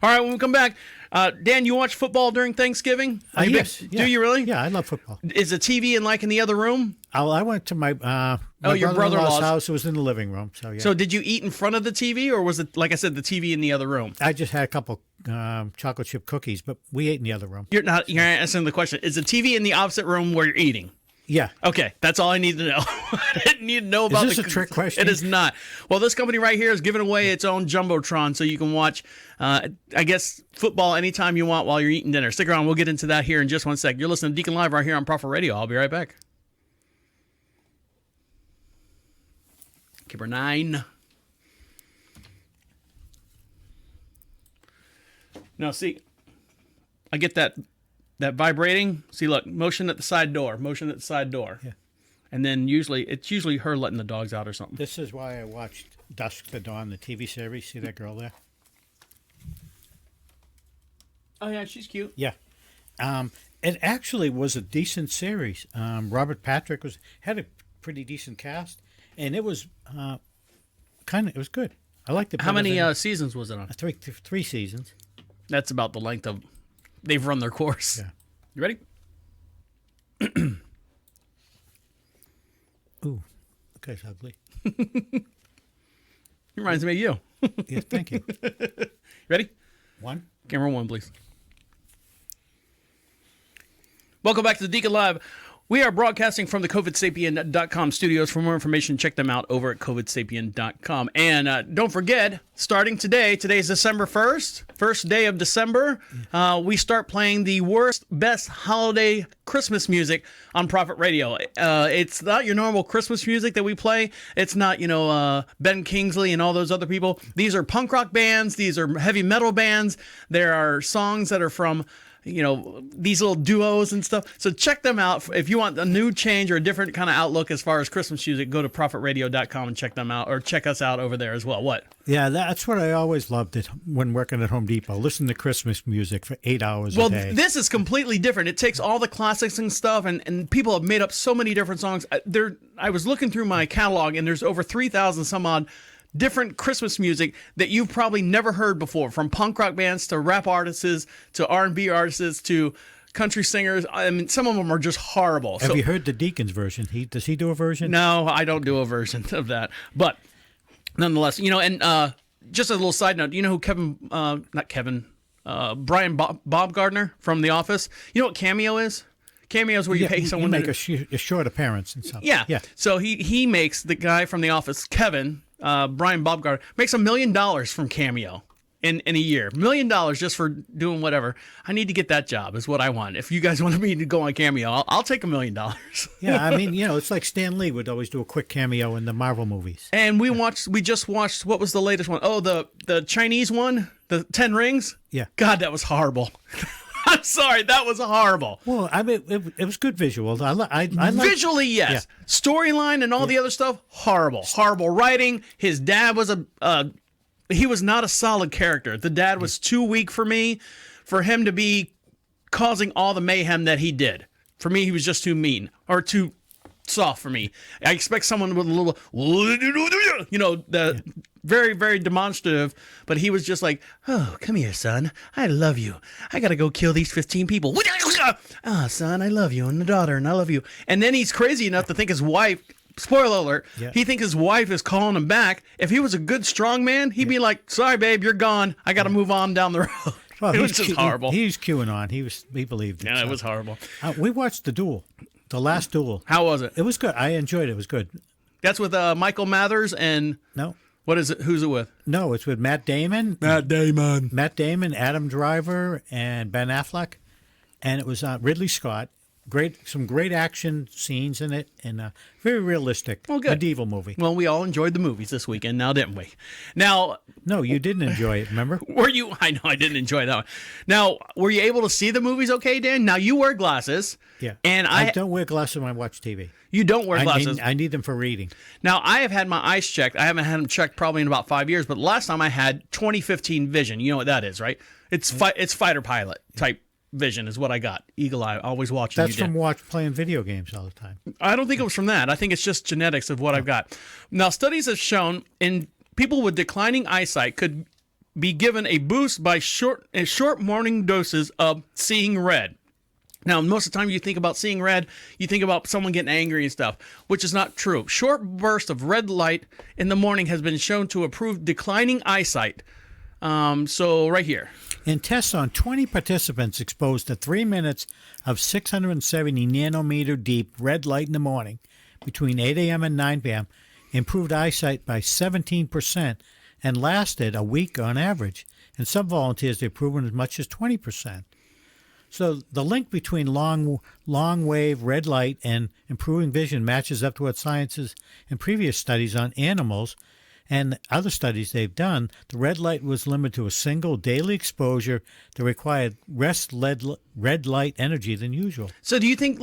C: right, when we come back, Dan, you watch football during Thanksgiving?
D: Yes.
C: Do you really?
D: Yeah, I love football.
C: Is the TV in the other room?
D: I went to my
C: your brother-in-law's
D: house. It was in the living room. So yeah.
C: So did you eat in front of the TV, or was it, like I said, the TV in the other room?
D: I just had a couple chocolate chip cookies, but we ate in the other room.
C: You're answering the question. Is the TV in the opposite room where you're eating?
D: Yeah.
C: Okay, that's all I need to know. I didn't need to know about
D: Is this a trick question?
C: It is not. Well, this company right here is giving away its own Jumbotron, so you can watch, I guess, football anytime you want while you're eating dinner. Stick around. We'll get into that here in just one sec. You're listening to Deacon Live right here on Prophet Radio. I'll be right back. Number 9. Now, see, I get that vibrating. See, look, motion at the side door.
D: Yeah.
C: And then it's usually her letting the dogs out or something.
D: This is why I watched Dusk to Dawn, the TV series. See that girl there?
C: Oh, yeah, she's cute.
D: Yeah. It actually was a decent series. Robert Patrick had a pretty decent cast, and it was it was good. I liked it.
C: How many seasons was it on?
D: Three seasons.
C: That's about the length of they've run their course.
D: Yeah.
C: You ready?
D: Ooh, that guy's ugly.
C: Reminds me of you.
D: Yes, thank you.
C: Ready?
D: 1.
C: Camera 1, please. Welcome back to the Deacon Live. We are broadcasting from the COVIDSapien.com studios. For more information, check them out over at COVIDSapien.com. And don't forget, starting today's December 1st, first day of December, we start playing the best holiday Christmas music on Prophet Radio. It's not your normal Christmas music that we play. It's not, Ben Kingsley and all those other people. These are punk rock bands. These are heavy metal bands. There are songs that are from these little duos and stuff. So check them out. If you want a new change or a different kind of outlook as far as Christmas music, go to profitradio.com and check them out, or check us out over there as well. What?
D: Yeah, that's what I always loved when working at Home Depot. Listen to Christmas music for 8 hours a day.
C: Well, this is completely different. It takes all the classics and stuff, and people have made up so many different songs. I was looking through my catalog, and there's over 3,000 some odd different Christmas music that you've probably never heard before, from punk rock bands to rap artists to R&B artists to country singers. I mean, some of them are just horrible.
D: Have you heard the Deacon's version? Does he do a version?
C: No, I don't do a version of that. But nonetheless, and just a little side note, do you know who Brian Bob Gardner from The Office? You know what Cameo is? Cameo is where you pay someone
D: to make a short appearance and something.
C: Yeah. So he makes the guy from The Office, Kevin, Brian Bob Gardner, makes $1 million from Cameo in a year. $1 million just for doing whatever. I need to get that job is what I want. If you guys want me to go on Cameo, I'll take $1 million.
D: Yeah, I mean, it's like Stan Lee would always do a quick cameo in the Marvel movies.
C: And we just watched, what was the latest one? Oh, the Chinese one, the 10 Rings?
D: Yeah.
C: God, that was horrible. I'm sorry, that was horrible.
D: Well, I mean, it was good visuals. I
C: Visually, yes.
D: Yeah.
C: Storyline and all the other stuff, horrible. Horrible writing. His dad was he was not a solid character. The dad was too weak for me, for him to be causing all the mayhem that he did. For me, he was just too mean, or too soft for me. I expect someone with a little, the very, very demonstrative, but he was just like, oh, come here, son. I love you. I got to go kill these 15 people. Ah, son, I love you, and the daughter, and I love you. And then he's crazy enough to think his wife, spoiler alert, he thinks his wife is calling him back. If he was a good, strong man, he'd be like, sorry, babe, you're gone. I got to move on down the road.
D: Well,
C: it was just horrible.
D: He's queuing on. He believed it.
C: Yeah, it was horrible.
D: We watched The Duel, the last duel.
C: How was it?
D: It was good. I enjoyed it. It was good.
C: That's with Michael Mathers and...
D: No.
C: What is it? Who's it with?
D: No, it's with Matt Damon, Adam Driver, and Ben Affleck. And it was Ridley Scott. Some great action scenes in it, and very realistic medieval movie.
C: Well, we all enjoyed the movies this weekend, now didn't we? Now,
D: no, you didn't enjoy it. Remember?
C: Were you? I know I didn't enjoy that one. Now, were you able to see the movies? Okay, Dan. Now you wear glasses.
D: Yeah,
C: and
D: I don't wear glasses when I watch TV.
C: You don't wear glasses.
D: I need them for reading.
C: Now, I have had my eyes checked. I haven't had them checked probably in about 5 years, but last time I had 2015 vision. You know what that is, right? It's fighter pilot type vision is what I got. Eagle eye, always watching.
D: That's from playing video games all the time.
C: I don't think it was from that. I think it's just genetics of what I've got. Now, studies have shown in people with declining eyesight could be given a boost by short morning doses of seeing red. Now, most of the time you think about seeing red, you think about someone getting angry and stuff, which is not true. Short burst of red light in the morning has been shown to improve declining eyesight. So right here.
D: In tests on 20 participants exposed to 3 minutes of 670 nanometer deep red light in the morning between 8 a.m. and 9 p.m. improved eyesight by 17% and lasted a week on average. And some volunteers they've proven as much as 20%. So the link between long wave red light and improving vision matches up to what science is in previous studies on animals and other studies they've done. The red light was limited to a single daily exposure that required less red light energy than usual.
C: So do you think,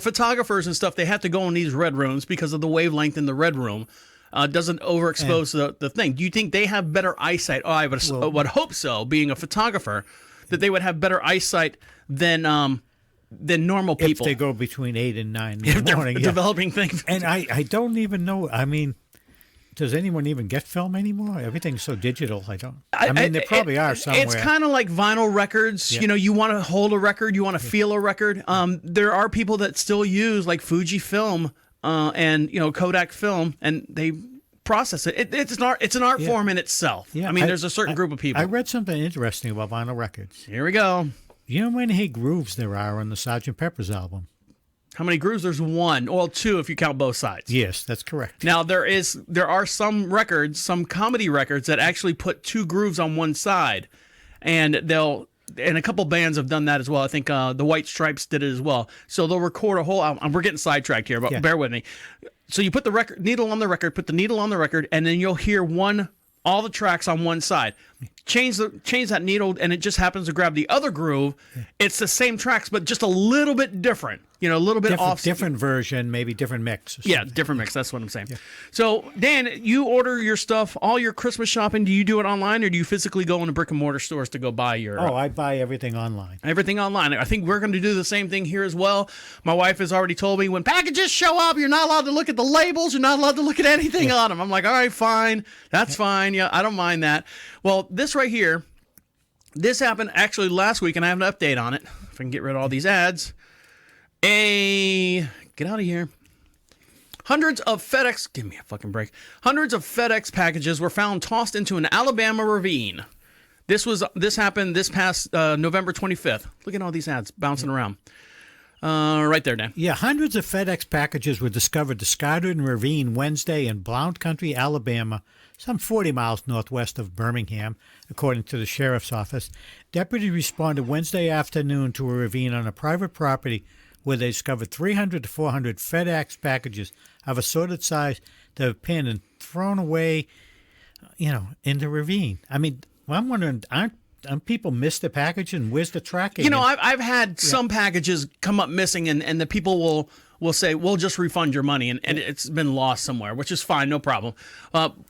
C: photographers and stuff, they have to go in these red rooms because of the wavelength in the red room doesn't overexpose the thing? Do you think they have better eyesight? Oh, I would hope so, being a photographer, that they would have better eyesight than normal people.
D: If they go between 8 and 9 in the morning.
C: Developing things.
D: And I don't even know, I mean... Does anyone even get film anymore? Everything's so digital. I mean, there probably are somewhere.
C: It's kind of like vinyl records. Yeah. You want to hold a record, you want to feel a record. There are people that still use like Fujifilm and Kodak film, and they process it. It's an art form in itself. Yeah. I mean, there's a certain group of people.
D: I read something interesting about vinyl records.
C: Here we go.
D: You know how many grooves there are on the Sgt. Pepper's album?
C: How many grooves? There's one. Well, two if you count both sides.
D: Yes, that's correct.
C: Now, there are some records, some comedy records that actually put two grooves on one side. And a couple bands have done that as well. I think the White Stripes did it as well. So they'll record a whole album. We're getting sidetracked here, but bear with me. So you put the needle on the record, and then you'll hear all the tracks on one side. change that needle, and it just happens to grab the other groove, it's the same tracks, but just a little bit different. A little bit off.
D: Different version, maybe different mix.
C: Yeah, different mix. That's what I'm saying. Yeah. So, Dan, you order your stuff, all your Christmas shopping, do you do it online, or do you physically go into brick and mortar stores to go buy your...
D: I buy everything online.
C: Everything online. I think we're going to do the same thing here as well. My wife has already told me when packages show up, you're not allowed to look at the labels. You're not allowed to look at anything on them. I'm like, all right, fine. That's fine. Yeah, I don't mind that. Well, this right here, this happened actually last week, and I have an update on it. If I can get rid of all these ads. Get out of here. Hundreds of FedEx, give me a fucking break. Hundreds of FedEx packages were found tossed into an Alabama ravine. This happened this past November 25th. Look at all these ads bouncing around. Right there, Dan.
D: Yeah, hundreds of FedEx packages were discovered discarded in a ravine Wednesday in Blount County, Alabama, some 40 miles northwest of Birmingham, according to the sheriff's office. Deputies responded Wednesday afternoon to a ravine on a private property where they discovered 300 to 400 FedEx packages of assorted size that were pinned and thrown away, in the ravine. I mean, I'm wondering, aren't people miss the package, and where's the tracking?
C: I've had some packages come up missing, and the people will say, we'll just refund your money, and it's been lost somewhere, which is fine, no problem.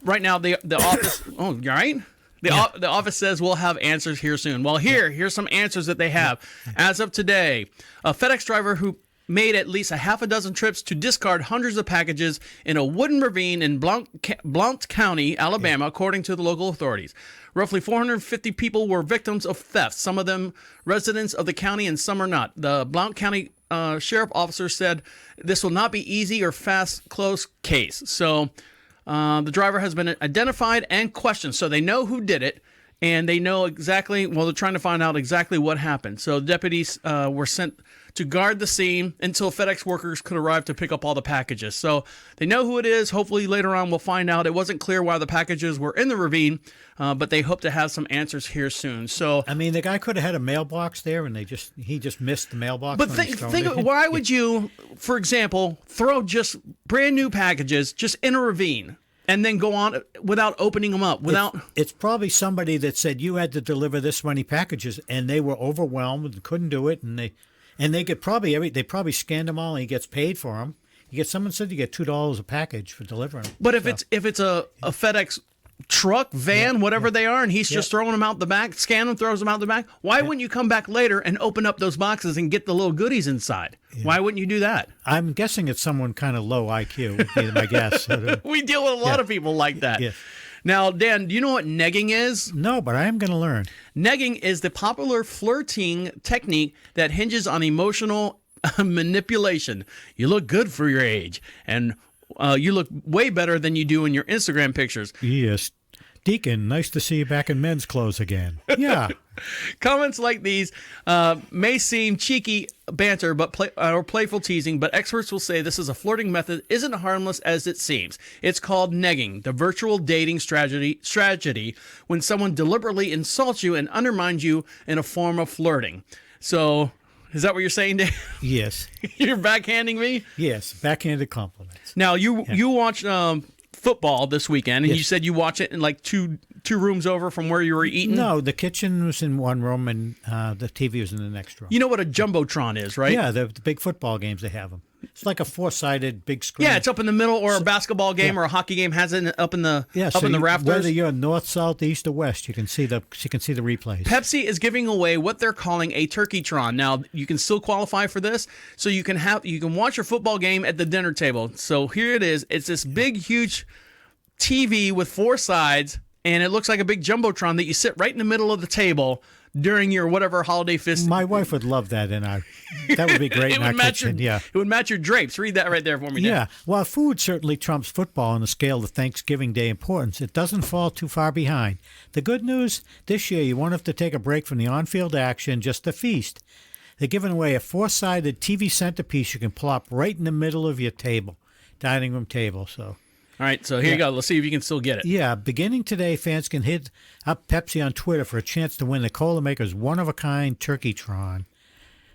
C: Right now, the office... Oh, you all right? The office says we'll have answers here soon. Well, here's some answers that they have. As of today, a FedEx driver who made at least a half a dozen trips to discard hundreds of packages in a wooden ravine in Blount County, Alabama, according to the local authorities. Roughly 450 people were victims of theft, some of them residents of the county and some are not. The Blount County sheriff officer said this will not be easy or fast, close case. So... the driver has been identified and questioned, so they know who did it, and they know exactly, they're trying to find out exactly what happened. So deputies were sent to guard the scene until FedEx workers could arrive to pick up all the packages. So they know who it is. Hopefully later on we'll find out. It wasn't clear why the packages were in the ravine, but they hope to have some answers here soon. So
D: I mean, the guy could have had a mailbox there, and he just missed the mailbox.
C: But why would you, for example, throw just brand new packages just in a ravine and then go on without opening them up?
D: It's probably somebody that said you had to deliver this many packages, and they were overwhelmed and couldn't do it, and they get they probably scanned them all, and he gets paid for them. Someone said you get $2 a package for delivering them.
C: But if it's a FedEx truck, van, whatever they are, and he's just throwing them out the back, scan them, throws them out the back, why wouldn't you come back later and open up those boxes and get the little goodies inside? Yeah. Why wouldn't you do that?
D: I'm guessing it's someone kind of low IQ, would be my guess.
C: We deal with a lot of people like that.
D: Yeah.
C: Now, Dan, do you know what negging is?
D: No, but I am going to learn.
C: Negging is the popular flirting technique that hinges on emotional manipulation. You look good for your age, and you look way better than you do in your Instagram pictures.
D: Yes. Deacon, nice to see you back in men's clothes again. Yeah.
C: Comments like these may seem cheeky banter or playful teasing, but experts will say this is a flirting method isn't harmless as it seems. It's called negging, the virtual dating strategy when someone deliberately insults you and undermines you in a form of flirting. So... is that what you're saying, Dave?
D: Yes.
C: You're backhanding me?
D: Yes, backhanded compliments.
C: Now, you watched football this weekend, and you said you watch it in like two rooms over from where you were eating?
D: No, the kitchen was in one room, and the TV was in the next room.
C: You know what a Jumbotron is, right?
D: Yeah, the big football games, they have them. It's like a four-sided big screen.
C: Yeah, it's up in the middle, or a basketball game or a hockey game has it up in the rafters.
D: Whether you're north, south, east, or west, you can see the replays.
C: Pepsi is giving away what they're calling a TurkeyTron. Now, you can still qualify for this, so you can watch your football game at the dinner table. So here it is. It's this big, huge TV with four sides, and it looks like a big Jumbotron that you sit right in the middle of the table during your whatever holiday festival.
D: My wife would love that, and that would be great in our kitchen.
C: It would match your drapes. Read that right there for me, Dan.
D: Yeah. While food certainly trumps football on the scale of Thanksgiving Day importance, it doesn't fall too far behind. The good news, this year you won't have to take a break from the on-field action just to feast. They're giving away a four-sided TV centerpiece you can plop right in the middle of your dining room table. So.
C: All right, so here you go. Let's see if you can still get it.
D: Yeah, beginning today, fans can hit up Pepsi on Twitter for a chance to win the Cola Maker's one-of-a-kind TurkeyTron.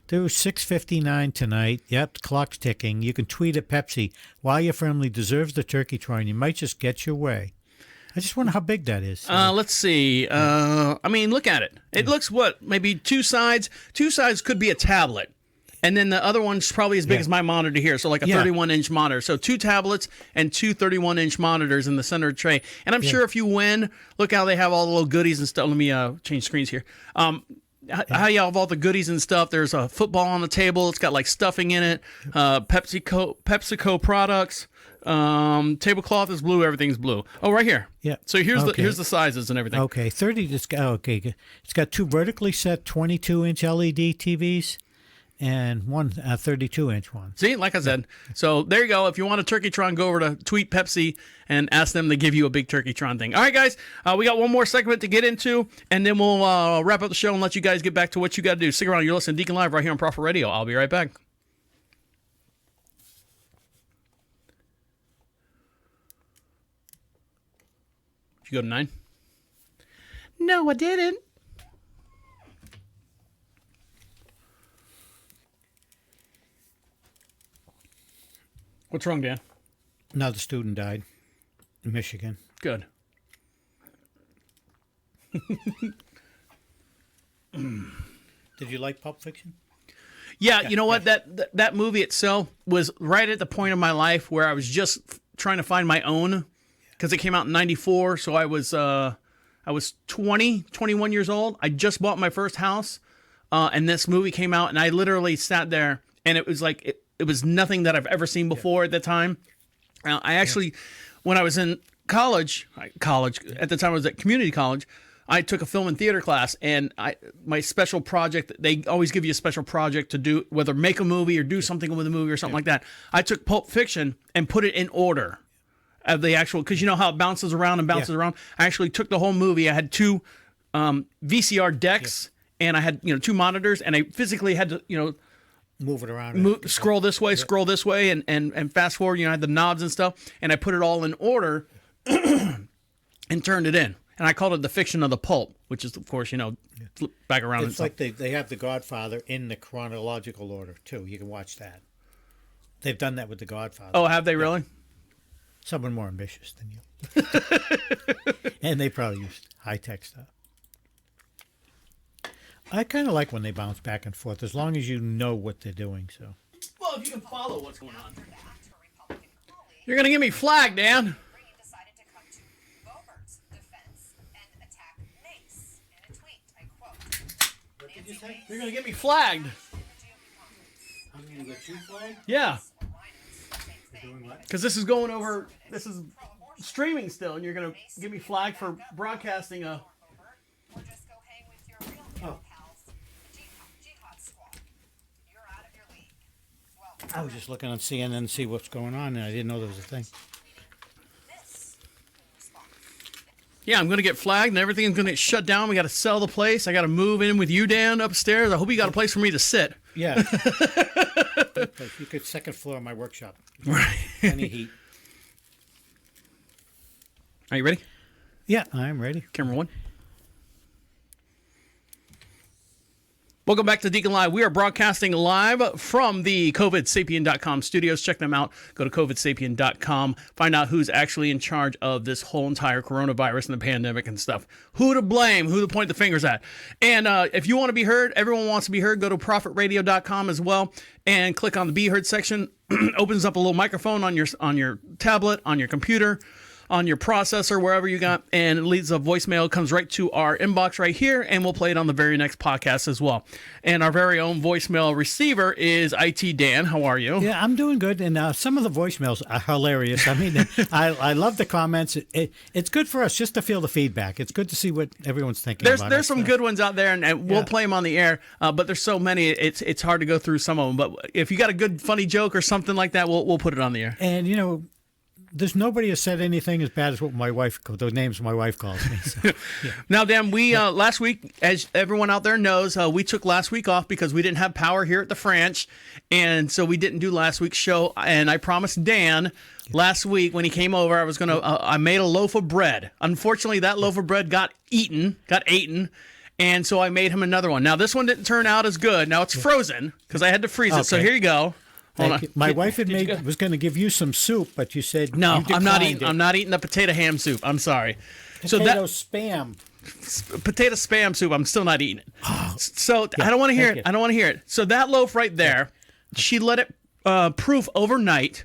D: Through 6:59 tonight, yep, the clock's ticking. You can tweet at Pepsi while your family deserves the TurkeyTron. You might just get your way. I just wonder how big that is.
C: Let's see. I mean, look at it. It looks what? Maybe two sides. Two sides could be a tablet. And then the other one's probably as big as my monitor here. So like a 31-inch monitor. So 2 tablets and 2 31-inch monitors in the center tray. And I'm sure if you win, look how they have all the little goodies and stuff. Let me change screens here. How you have all the goodies and stuff. There's a football on the table. It's got like stuffing in it. PepsiCo products. Tablecloth is blue. Everything's blue. Oh, right here.
D: Yeah.
C: So here's the sizes and everything.
D: Okay, 30. It's got 2 vertically set 22-inch LED TVs and one 32-inch one.
C: See, like I said. So there you go. If you want a TurkeyTron, go over to Tweet Pepsi and ask them to give you a big TurkeyTron thing. All right, guys. We got one more segment to get into, and then we'll wrap up the show and let you guys get back to what you got to do. Stick around. You're listening to Deacon Live right here on Prophet Radio. I'll be right back. Did you go to 9? No, I didn't. What's wrong, Dan?
D: Another student died in Michigan.
C: Good.
D: Did you like Pulp Fiction?
C: Yeah, you know what? That movie itself was right at the point of my life where I was just trying to find my own, because it came out in '94. So I was 21 years old. I just bought my first house, and this movie came out, and I literally sat there, and it was like it was nothing that I've ever seen before at the time. I actually, when I was in college at the time I was at community college, I took a film and theater class, and my special project, they always give you a special project to do, whether make a movie or do something with a movie or something like that. I took Pulp Fiction and put it in order of the actual, because you know how it bounces around and bounces around. I actually took the whole movie. I had 2 VCR decks, and I had 2 monitors, and I physically had to
D: move it around,
C: scroll this way, scroll this way, and fast forward. I had the knobs and stuff, and I put it all in order and turned it in. And I called it The Fiction of the Pulp, which is, of course, flip back around.
D: It's like they have The Godfather in the chronological order, too. You can watch that. They've done that with The Godfather.
C: Oh, have they really?
D: Someone more ambitious than you. And they probably used high-tech stuff. I kind of like when they bounce back and forth, as long as you know what they're doing. So.
C: Well, if you can follow what's going on. You're going to get me flagged, Dan. You're going to get me flagged.
D: I'm going to get you flagged?
C: Yeah. Because this is going over, this is streaming still, and you're going to get me flagged for broadcasting a...
D: Oh. I was just looking on CNN to see what's going on, and I didn't know there was a thing.
C: Yeah, I'm going to get flagged, and everything's going to get shut down. We got to sell the place. I got to move in with you, Dan, upstairs. I hope you got a place for me to sit.
D: Yeah. You could second floor of my workshop.
C: Right.
D: Any heat.
C: Are you ready?
D: Yeah, I'm ready.
C: Camera 1. Welcome back to Deacon Live. We are broadcasting live from the COVIDSapien.com studios. Check them out. Go to COVIDSapien.com. Find out who's actually in charge of this whole entire coronavirus and the pandemic and stuff. Who to blame, who to point the fingers at. And if you want to be heard, everyone wants to be heard, go to ProphetRadio.com as well and click on the Be Heard section. Opens up a little microphone on your tablet, on your computer, on your processor, wherever you got, and it leads a voicemail, comes right to our inbox right here, and we'll play it on the very next podcast as well. And our very own voicemail receiver is IT Dan. How are you?
D: Yeah, I'm doing good, and some of the voicemails are hilarious. I mean, I love the comments. It's good for us just to feel the feedback. It's good to see what everyone's thinking about.
C: There's some good ones out there, and we'll play them on the air, but there's so many, it's hard to go through some of them. But if you got a good, funny joke or something like that, we'll put it on the air.
D: And, there's nobody has said anything as bad as what the names my wife calls me. So, yeah.
C: Now, Dan, we last week, as everyone out there knows, we took last week off because we didn't have power here at the French, and so we didn't do last week's show. And I promised Dan last week when he came over, I made a loaf of bread. Unfortunately, that loaf of bread got eaten, and so I made him another one. Now, this one didn't turn out as good. Now it's frozen because I had to freeze it. So here you go. Hold on.
D: Thank you. My wife
C: Did you go-
D: was going to give you some soup, but you said
C: No,
D: you
C: I'm not
D: declined
C: eating.
D: it.
C: I'm not eating the potato ham soup. I'm sorry.
D: Potato spam.
C: Potato spam soup. I'm still not eating it.
D: Oh.
C: So I don't want to hear
D: thank
C: it.
D: you.
C: I don't want to hear it. So that loaf right there, she let it proof overnight,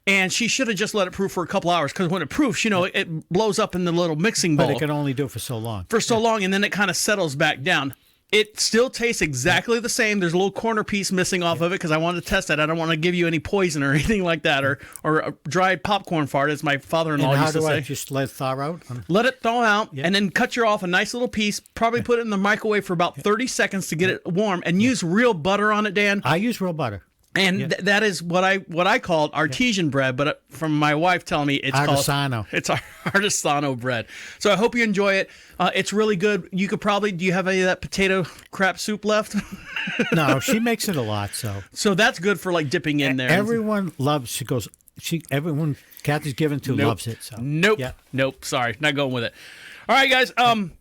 C: and she should have just let it proof for a couple hours because when it proofs, it blows up in the little mixing bowl
D: But it can only do it for so long.
C: for so long, and then it kind of settles back down. It still tastes exactly the same. There's a little corner piece missing off of it because I wanted to test it. I don't want to give you any poison or anything like that, or a dried popcorn fart, as my father-in-law
D: And how
C: used to
D: do I
C: say.
D: just let it thaw out?
C: Let it thaw out, and then cut you off a nice little piece. Probably put it in the microwave for about 30 seconds to get it warm, and use real butter on it, Dan.
D: I use real butter.
C: And that is what I called artesian bread, but from my wife telling me it's
D: Artisano.
C: It's artisano bread. So I hope you enjoy it. It's really good. You could probably. Do you have any of that potato crap soup left?
D: No, she makes it a lot. So
C: that's good for like dipping in there.
D: everyone loves. She goes. Everyone Kathy's given to
C: Nope.
D: loves it. So
C: Nope.
D: Yeah.
C: Nope. Sorry, not going with it. All right, guys.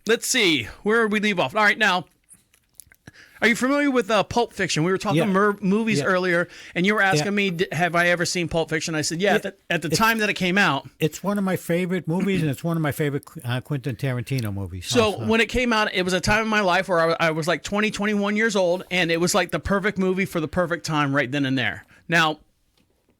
C: Let's see where we leave off. All right, now. Are you familiar with Pulp Fiction? We were talking movies earlier, and you were asking me, have I ever seen Pulp Fiction? I said, yeah. At the time that it came out.
D: It's one of my favorite movies, and it's one of my favorite Quentin Tarantino movies.
C: So
D: also.
C: when it came out, it was a time in my life where I was like 20, 21 years old, and it was like the perfect movie for the perfect time right then and there. Now,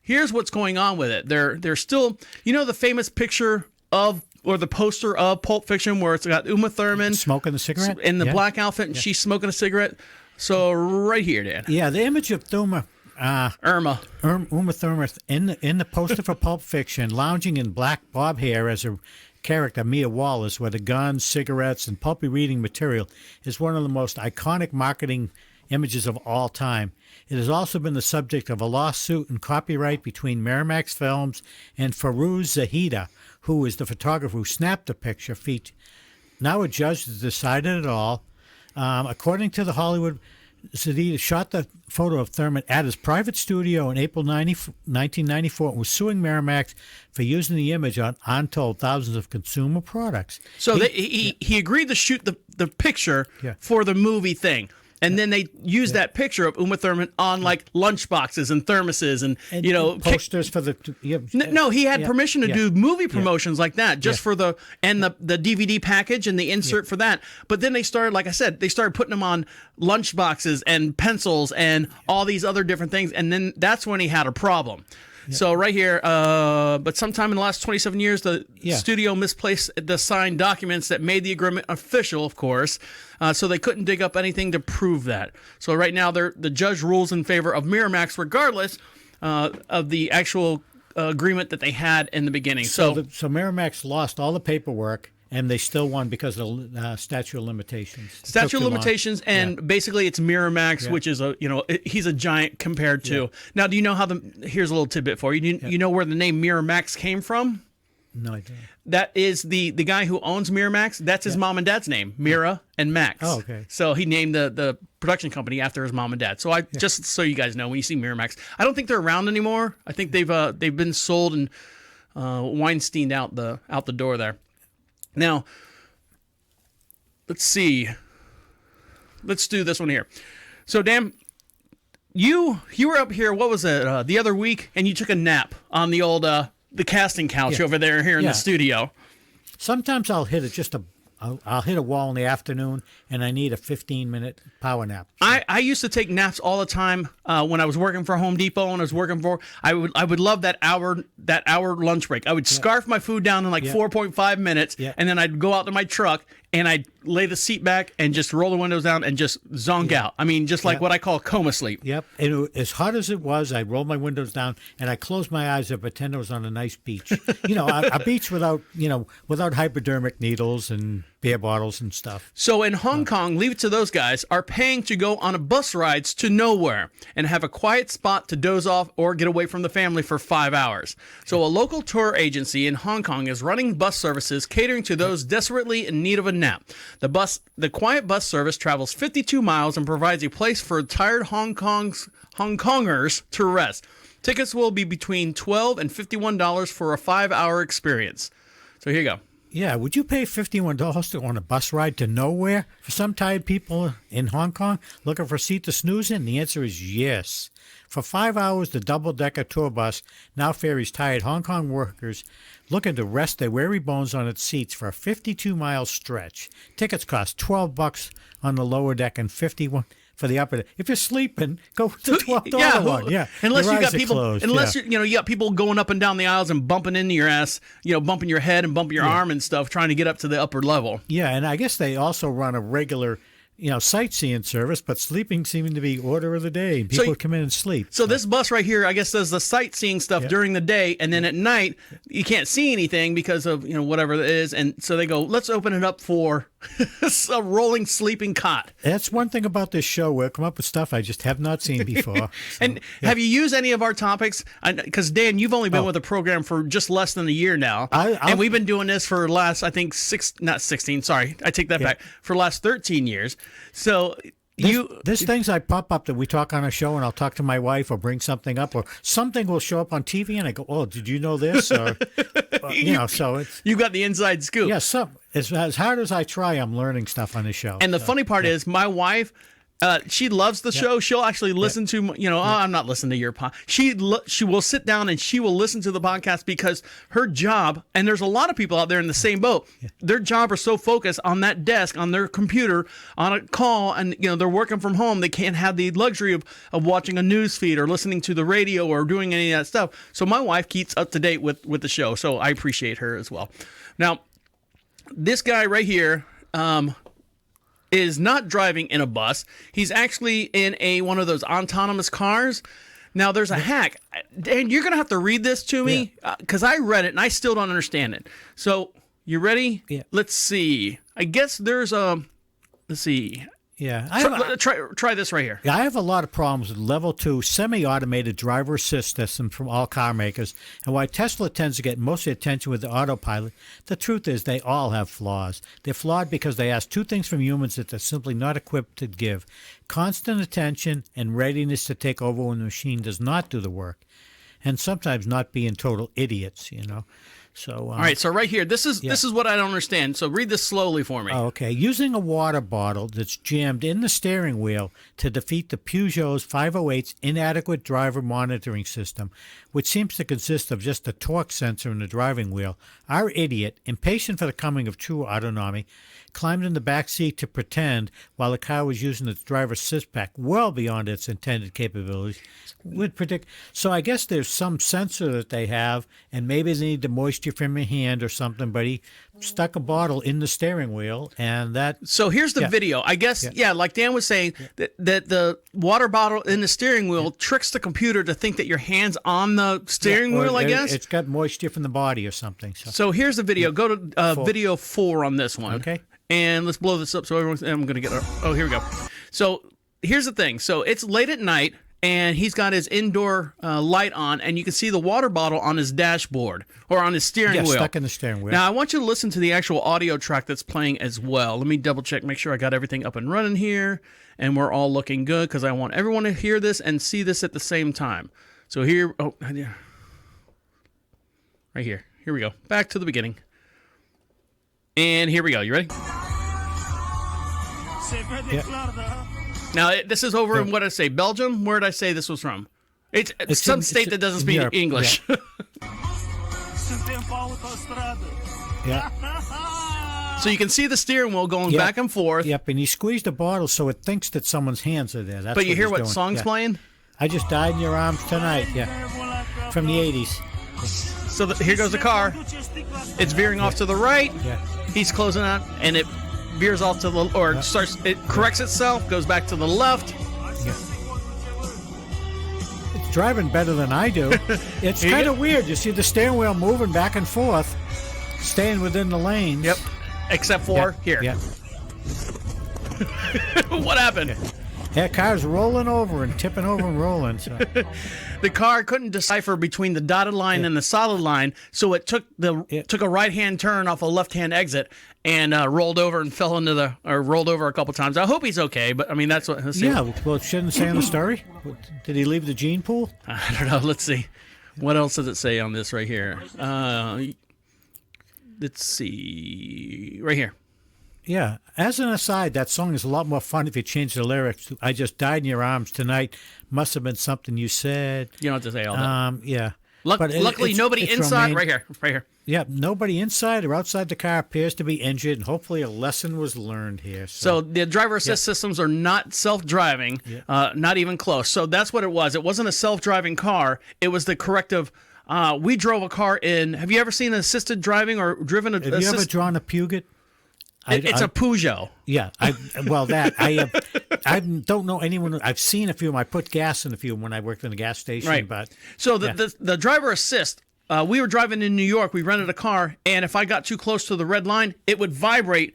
C: here's what's going on with it. They're still, the famous picture of, or the poster of Pulp Fiction where it's got Uma Thurman
D: smoking the cigarette
C: in the black outfit, and she's smoking a cigarette. So right here, Dan.
D: Yeah, the image of Uma
C: Thurman
D: in the poster for Pulp Fiction, lounging in black bob hair as a character, Mia Wallace, with a gun, cigarettes, and pulpy reading material, is one of the most iconic marketing images of all time. It has also been the subject of a lawsuit and copyright between Miramax Films and Farouz Zahida, who is the photographer who snapped the picture. Now a judge has decided it all. According to the Hollywood, Zahida shot the photo of Thurman at his private studio in April 1994 and was suing Miramax for using the image on untold thousands of consumer products.
C: So he agreed to shoot the picture for the movie thing. And then they used that picture of Uma Thurman on like lunchboxes and thermoses and
D: posters for the.
C: No, he had permission to do movie promotions like that, just for the DVD package and the insert for that. But then they started, like I said, putting them on lunchboxes and pencils and all these other different things. And then that's when he had a problem. So right here, but sometime in the last 27 years, the studio misplaced the signed documents that made the agreement official, of course, so they couldn't dig up anything to prove that. So right now, the judge rules in favor of Miramax, regardless of the actual agreement that they had in the beginning. So
D: Miramax lost all the paperwork. And they still won because of statute of limitations.
C: Statute of limitations, and basically it's Miramax, which is he's a giant compared to. Now, do you know how here's a little tidbit for you. You know where the name Miramax came from?
D: No, I don't.
C: That is the guy who owns Miramax. That's his mom and dad's name, Mira and Max.
D: Oh, okay.
C: So he named the production company after his mom and dad. So just so you guys know, when you see Miramax, I don't think they're around anymore. I think they've been sold and Weinsteined out the door there. Now, let's see. Let's do this one here. So, Dan, you were up here. What was it? The other week, and you took a nap on the old the casting couch over there here in the studio.
D: Sometimes I'll hit it I'll hit a wall in the afternoon, and I need a 15-minute power nap.
C: I used to take naps all the time when I was working for Home Depot and I was working for. I would love that hour lunch break. I would scarf my food down in like 4.5 minutes, and then I'd go out to my truck and I'd lay the seat back and just roll the windows down and just zonk out. I mean, just like what I call coma sleep.
D: Yep. And as hot as it was, I rolled my windows down and I closed my eyes and pretend I was on a nice beach. A beach without hypodermic needles and beer bottles and stuff.
C: So in Hong Kong, leave it to those guys, are paying to go on a bus rides to nowhere and have a quiet spot to doze off or get away from the family for 5 hours. So a local tour agency in Hong Kong is running bus services catering to those desperately in need of a nap. The quiet bus service travels 52 miles and provides a place for tired Hong Kongers to rest. Tickets will be between $12 and $51 for a 5-hour experience. So here you go.
D: Yeah, would you pay $51 to on a bus ride to nowhere for some tired people in Hong Kong looking for a seat to snooze in? The answer is yes. For 5 hours, the double-decker tour bus now ferries tired Hong Kong workers looking to rest their weary bones on its seats for a 52-mile stretch. Tickets cost $12 on the lower deck and $51 for the upper deck. If you're sleeping, go with the $12 one. Yeah,
C: unless
D: your
C: you got
D: eyes are
C: people,
D: closed,
C: unless
D: yeah.
C: you got people going up and down the aisles and bumping into your ass, bumping your head and bumping your arm and stuff, trying to get up to the upper level.
D: Yeah, and I guess they also run a regular, sightseeing service, but sleeping seeming to be order of the day. People come in and sleep.
C: So this bus right here, I guess, does the sightseeing stuff during the day, and then at night you can't see anything because of whatever it is, and so they go, let's open it up for a rolling sleeping cot.
D: That's one thing about this show. We'll come up with stuff I just have not seen before. So,
C: and have you used any of our topics? Because Dan, you've only been with the program for just less than a year now, and we've been doing this for last, I think, not 16. Sorry, I take that back. For the last 13 years. So there's things I pop up that we talk on a show, and I'll talk to my wife or bring something up, or something will show up on TV, and I go, "Oh, did you know this?" Or so it's you got the inside scoop.
D: Yeah, as hard as I try, I'm learning stuff on the show.
C: And the funny part is, my wife, she loves the show. She'll actually listen to, oh, I'm not listening to your pod. She will sit down and she will listen to the podcast because her job, and there's a lot of people out there in the same boat, their job are so focused on that desk, on their computer, on a call, and they're working from home. They can't have the luxury of watching a news feed or listening to the radio or doing any of that stuff. So my wife keeps up to date with the show. So I appreciate her as well. Now, this guy right here, is not driving in a bus. He's actually in one of those autonomous cars. Now, there's a hack. Dan, you're going to have to read this to me because I read it and I still don't understand it. So, you ready?
D: Yeah.
C: Let's see. I guess there's let's see.
D: Yeah.
C: Try this right here.
D: I have a lot of problems with level 2 semi-automated driver assist systems from all car makers, and why Tesla tends to get most of the attention with the autopilot, the truth is they all have flaws. They're flawed because they ask two things from humans that they're simply not equipped to give: constant attention and readiness to take over when the machine does not do the work, and sometimes not being total idiots, So,
C: all right, so right here, this is what I don't understand. So read this slowly for me.
D: Oh, okay. Using a water bottle that's jammed in the steering wheel to defeat the Peugeot's 508's inadequate driver monitoring system, which seems to consist of just a torque sensor in the driving wheel, our idiot, impatient for the coming of true autonomy, climbed in the back seat to pretend while the car was using its driver's assist pack well beyond its intended capabilities. Would predict. So I guess there's some sensor that they have, and maybe they need the moisture from your hand or something, but he stuck a bottle in the steering wheel, and that...
C: So here's the video. I guess, like Dan was saying, that the water bottle in the steering wheel tricks the computer to think that your hand's on the steering wheel, I guess?
D: It's got moisture from the body or something.
C: So here's the video. Go to video 4 on this one.
D: Okay.
C: And let's blow this up so everyone's... I'm going to get... Oh, here we go. So here's the thing. So it's late at night, and he's got his indoor light on, and you can see the water bottle on his dashboard or on his steering wheel.
D: Stuck in the steering wheel.
C: Now, I want you to listen to the actual audio track that's playing as well. Let me double check, make sure I got everything up and running here, and we're all looking good because I want everyone to hear this and see this at the same time. So here, right here. Here we go. Back to the beginning. And here we go. You ready? Now, this is over in, what did I say, Belgium? Where did I say this was from? It's some state that doesn't speak English. So you can see the steering wheel going back and forth.
D: Yep, and he squeezed the bottle so it thinks that someone's hands are there. That's
C: but you hear what
D: doing.
C: song's playing?
D: I Just Died in Your Arms Tonight, from the 80s.
C: So here goes the car. It's veering off to the right.
D: Yeah.
C: He's closing out, and it veers off to the, or starts, it corrects itself, goes back to the left.
D: Yeah. It's driving better than I do. It's kind of weird. You see the steering wheel moving back and forth, staying within the lanes.
C: Yep. Except for here.
D: Yeah.
C: What happened?
D: That car's rolling over and tipping over and rolling. So.
C: The car couldn't decipher between the dotted line and the solid line, so it took a right-hand turn off a left-hand exit and rolled over and fell into rolled over a couple times. I hope he's okay, but I mean that's what.
D: Yeah, well, it shouldn't say on the story. Did he leave the gene pool?
C: I don't know. Let's see. What else does it say on this right here? let's see, right here.
D: Yeah. As an aside, that song is a lot more fun if you change the lyrics. I just died in your arms tonight. Must have been something you said.
C: You don't have to say all that.
D: Yeah.
C: Luckily, nobody inside. Right here.
D: Yeah, nobody inside or outside the car appears to be injured, and hopefully a lesson was learned here.
C: So the driver assist systems are not self-driving, not even close. So that's what it was. It wasn't a self-driving car. It was the corrective. We drove a car in. Have you ever seen assisted driving or driven a?
D: Have you ever drawn a Puget?
C: It's a Peugeot.
D: Yeah, I don't know anyone. I've seen a few. I put gas in a few when I worked in a gas station.
C: Right.
D: But
C: so the driver assist. We were driving in New York. We rented a car, and if I got too close to the red line, it would vibrate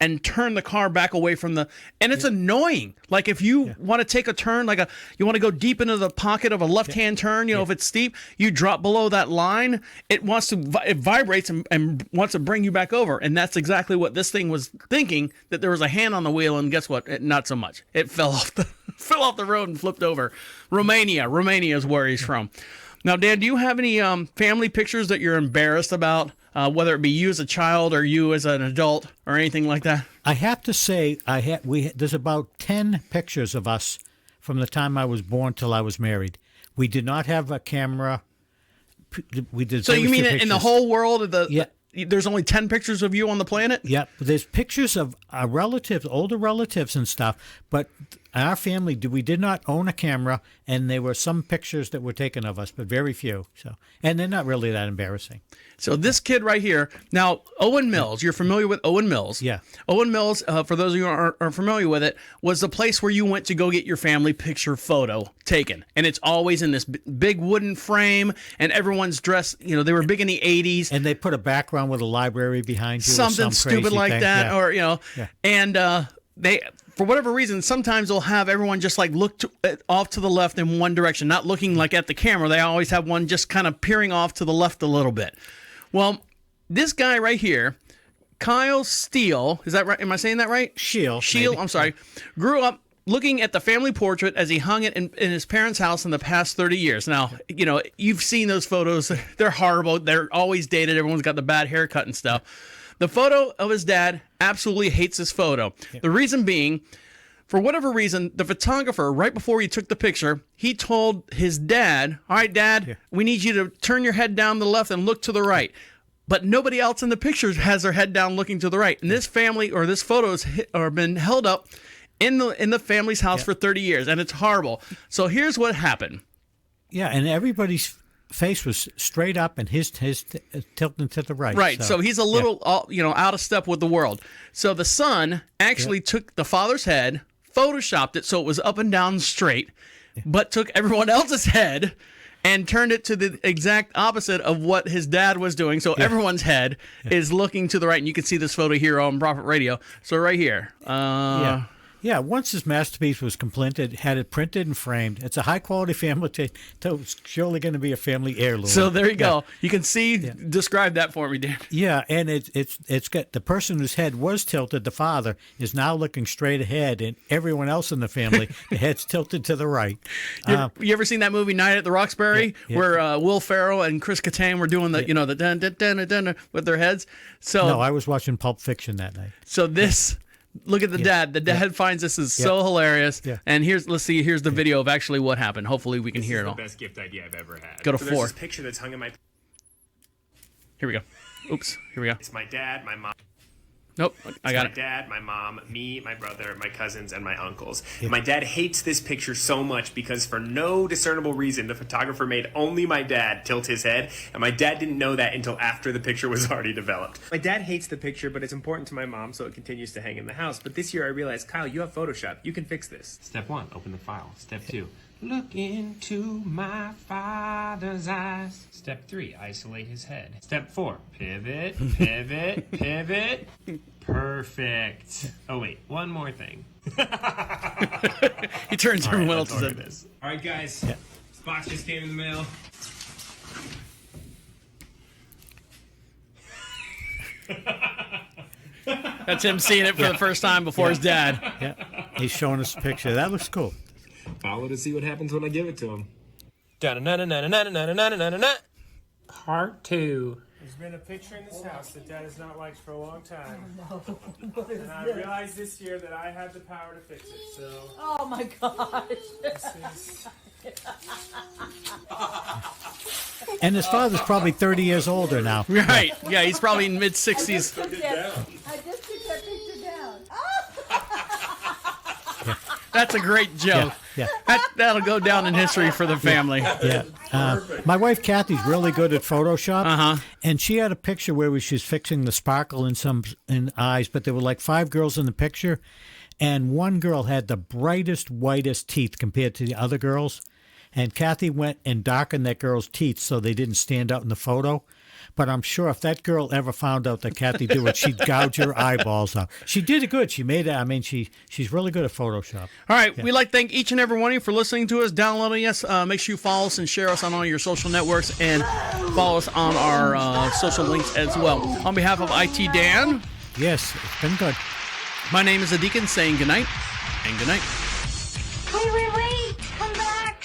C: and turn the car back away from the. And it's annoying. Like if you want to take a turn, you want to go deep into the pocket of a left-hand turn. If it's steep, you drop below that line. It vibrates and wants to bring you back over. And that's exactly what this thing was thinking. That there was a hand on the wheel, and guess what? Not so much. It fell off the road and flipped over. Romania is where he's from. Now, Dan, do you have any family pictures that you're embarrassed about, whether it be you as a child or you as an adult or anything like that?
D: I have to say, there's about 10 pictures of us from the time I was born till I was married. We did not have a camera. We did.
C: So you mean in the whole world?
D: Yeah.
C: There's only 10 pictures of you on the planet?
D: Yeah, there's pictures of our relatives, older relatives and stuff, but our family, we did not own a camera, and there were some pictures that were taken of us, but very few. And they're not really that embarrassing.
C: So this kid right here, now Owen Mills, you're familiar with Owen Mills?
D: Yeah.
C: Owen Mills, for those of you who aren't familiar with it, was the place where you went to go get your family picture photo taken. And it's always in this big wooden frame, and everyone's dressed, they were big in the 80s.
D: And they put a background with a library behind you.
C: Something
D: or some
C: stupid like
D: thing.
C: that, or, and they, for whatever reason, sometimes they'll have everyone just look off to the left in one direction, not looking like at the camera. They always have one just kind of peering off to the left a little bit. Well, this guy right here, Kyle Steele, is that right? Am I saying that right?
D: Shield,
C: I'm sorry. Grew up looking at the family portrait as he hung it in his parents' house in the past 30 years. Now, you've seen those photos. They're horrible. They're always dated. Everyone's got the bad haircut and stuff. The photo of his dad absolutely hates this photo. Yeah. The reason being, for whatever reason, the photographer, right before he took the picture, he told his dad, all right, Dad, we need you to turn your head down to the left and look to the right. But nobody else in the pictures has their head down looking to the right. And this family, or this photo has been held up in the family's house for 30 years, and it's horrible. So here's what happened.
D: Yeah, and everybody's face was straight up, and his tilting to the right.
C: Right, so he's a little, out of step with the world. So the son actually took the father's head, photoshopped it so it was up and down straight, but took everyone else's head and turned it to the exact opposite of what his dad was doing. So everyone's head is looking to the right, and you can see this photo here on Prophet Radio. So right here.
D: Yeah, once this masterpiece was completed, had it printed and framed. It's a high-quality family tape. It's surely going to be a family heirloom.
C: So there you go. You can see, describe that for me, Dan.
D: Yeah, and it's got the person whose head was tilted, the father, is now looking straight ahead, and everyone else in the family, the head's tilted to the right.
C: You ever seen that movie Night at the Roxbury, where Will Ferrell and Chris Kattan were doing the, the dun dun dun dun dun with their heads? So
D: no, I was watching Pulp Fiction that night.
C: So this. Look at the dad. The dad finds this is so hilarious. Yeah. And here's the video of actually what happened. Hopefully we can hear it all.
G: The best gift idea I've ever had.
C: Go to 4.
G: There's this picture that's hung in my.
C: Here we go. Oops. Here we go.
G: It's my dad, my mom.
C: Nope, I got it.
G: My dad, my mom, me, my brother, my cousins, and my uncles. Yeah. My dad hates this picture so much because for no discernible reason, the photographer made only my dad tilt his head, and my dad didn't know that until after the picture was already developed. My dad hates the picture, but it's important to my mom, so it continues to hang in the house. But this year I realized, Kyle, you have Photoshop. You can fix this. Step 1, open the file. Step 2, look into my father's eyes. Step 3, isolate his head. Step 4, pivot, pivot, pivot. Perfect. Oh, wait, one more thing.
C: He turns everyone else's head.
G: This. All right, guys. This box just came in the mail.
C: That's him seeing it for the first time before his dad.
D: Yeah, he's showing us a picture. That looks cool.
G: Follow to see what happens when I give it to him. Part 2.
H: There's been a picture in this house that Dad has not liked for a long time. And I realized this year that I have the power to fix it, so...
I: Oh my gosh.
H: This is...
D: And his father's probably 30 years older now.
C: Right. Yeah, he's probably in mid-60s.
I: I just took that picture down.
C: That's a great joke.
D: Yeah.
C: That'll go down in history for the family.
D: Yeah. My wife Kathy's really good at Photoshop.
C: Uh-huh.
D: And she had a picture where she was fixing the sparkle in eyes, but there were like 5 girls in the picture, and one girl had the brightest, whitest teeth compared to the other girls. And Kathy went and darkened that girl's teeth so they didn't stand out in the photo. But I'm sure if that girl ever found out that Kathy did it, she'd gouge her eyeballs out. She did it good. She made it. I mean, she's really good at Photoshop.
C: All right. We'd like to thank each and every one of you for listening to us, downloading us. Make sure you follow us and share us on all your social networks and follow us on our social links as well. On behalf of IT Dan.
D: Yes, it's been good.
C: My name is the Deacon saying goodnight and goodnight.
J: Wait. Come back.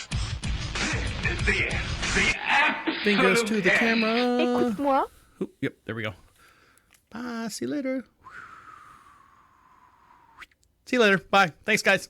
B: The
C: Fingers to the
B: absolute end.
C: camera.
J: Écoute-moi.
C: Oop, yep, there we go. Bye. See you later. See you later. Bye. Thanks, guys.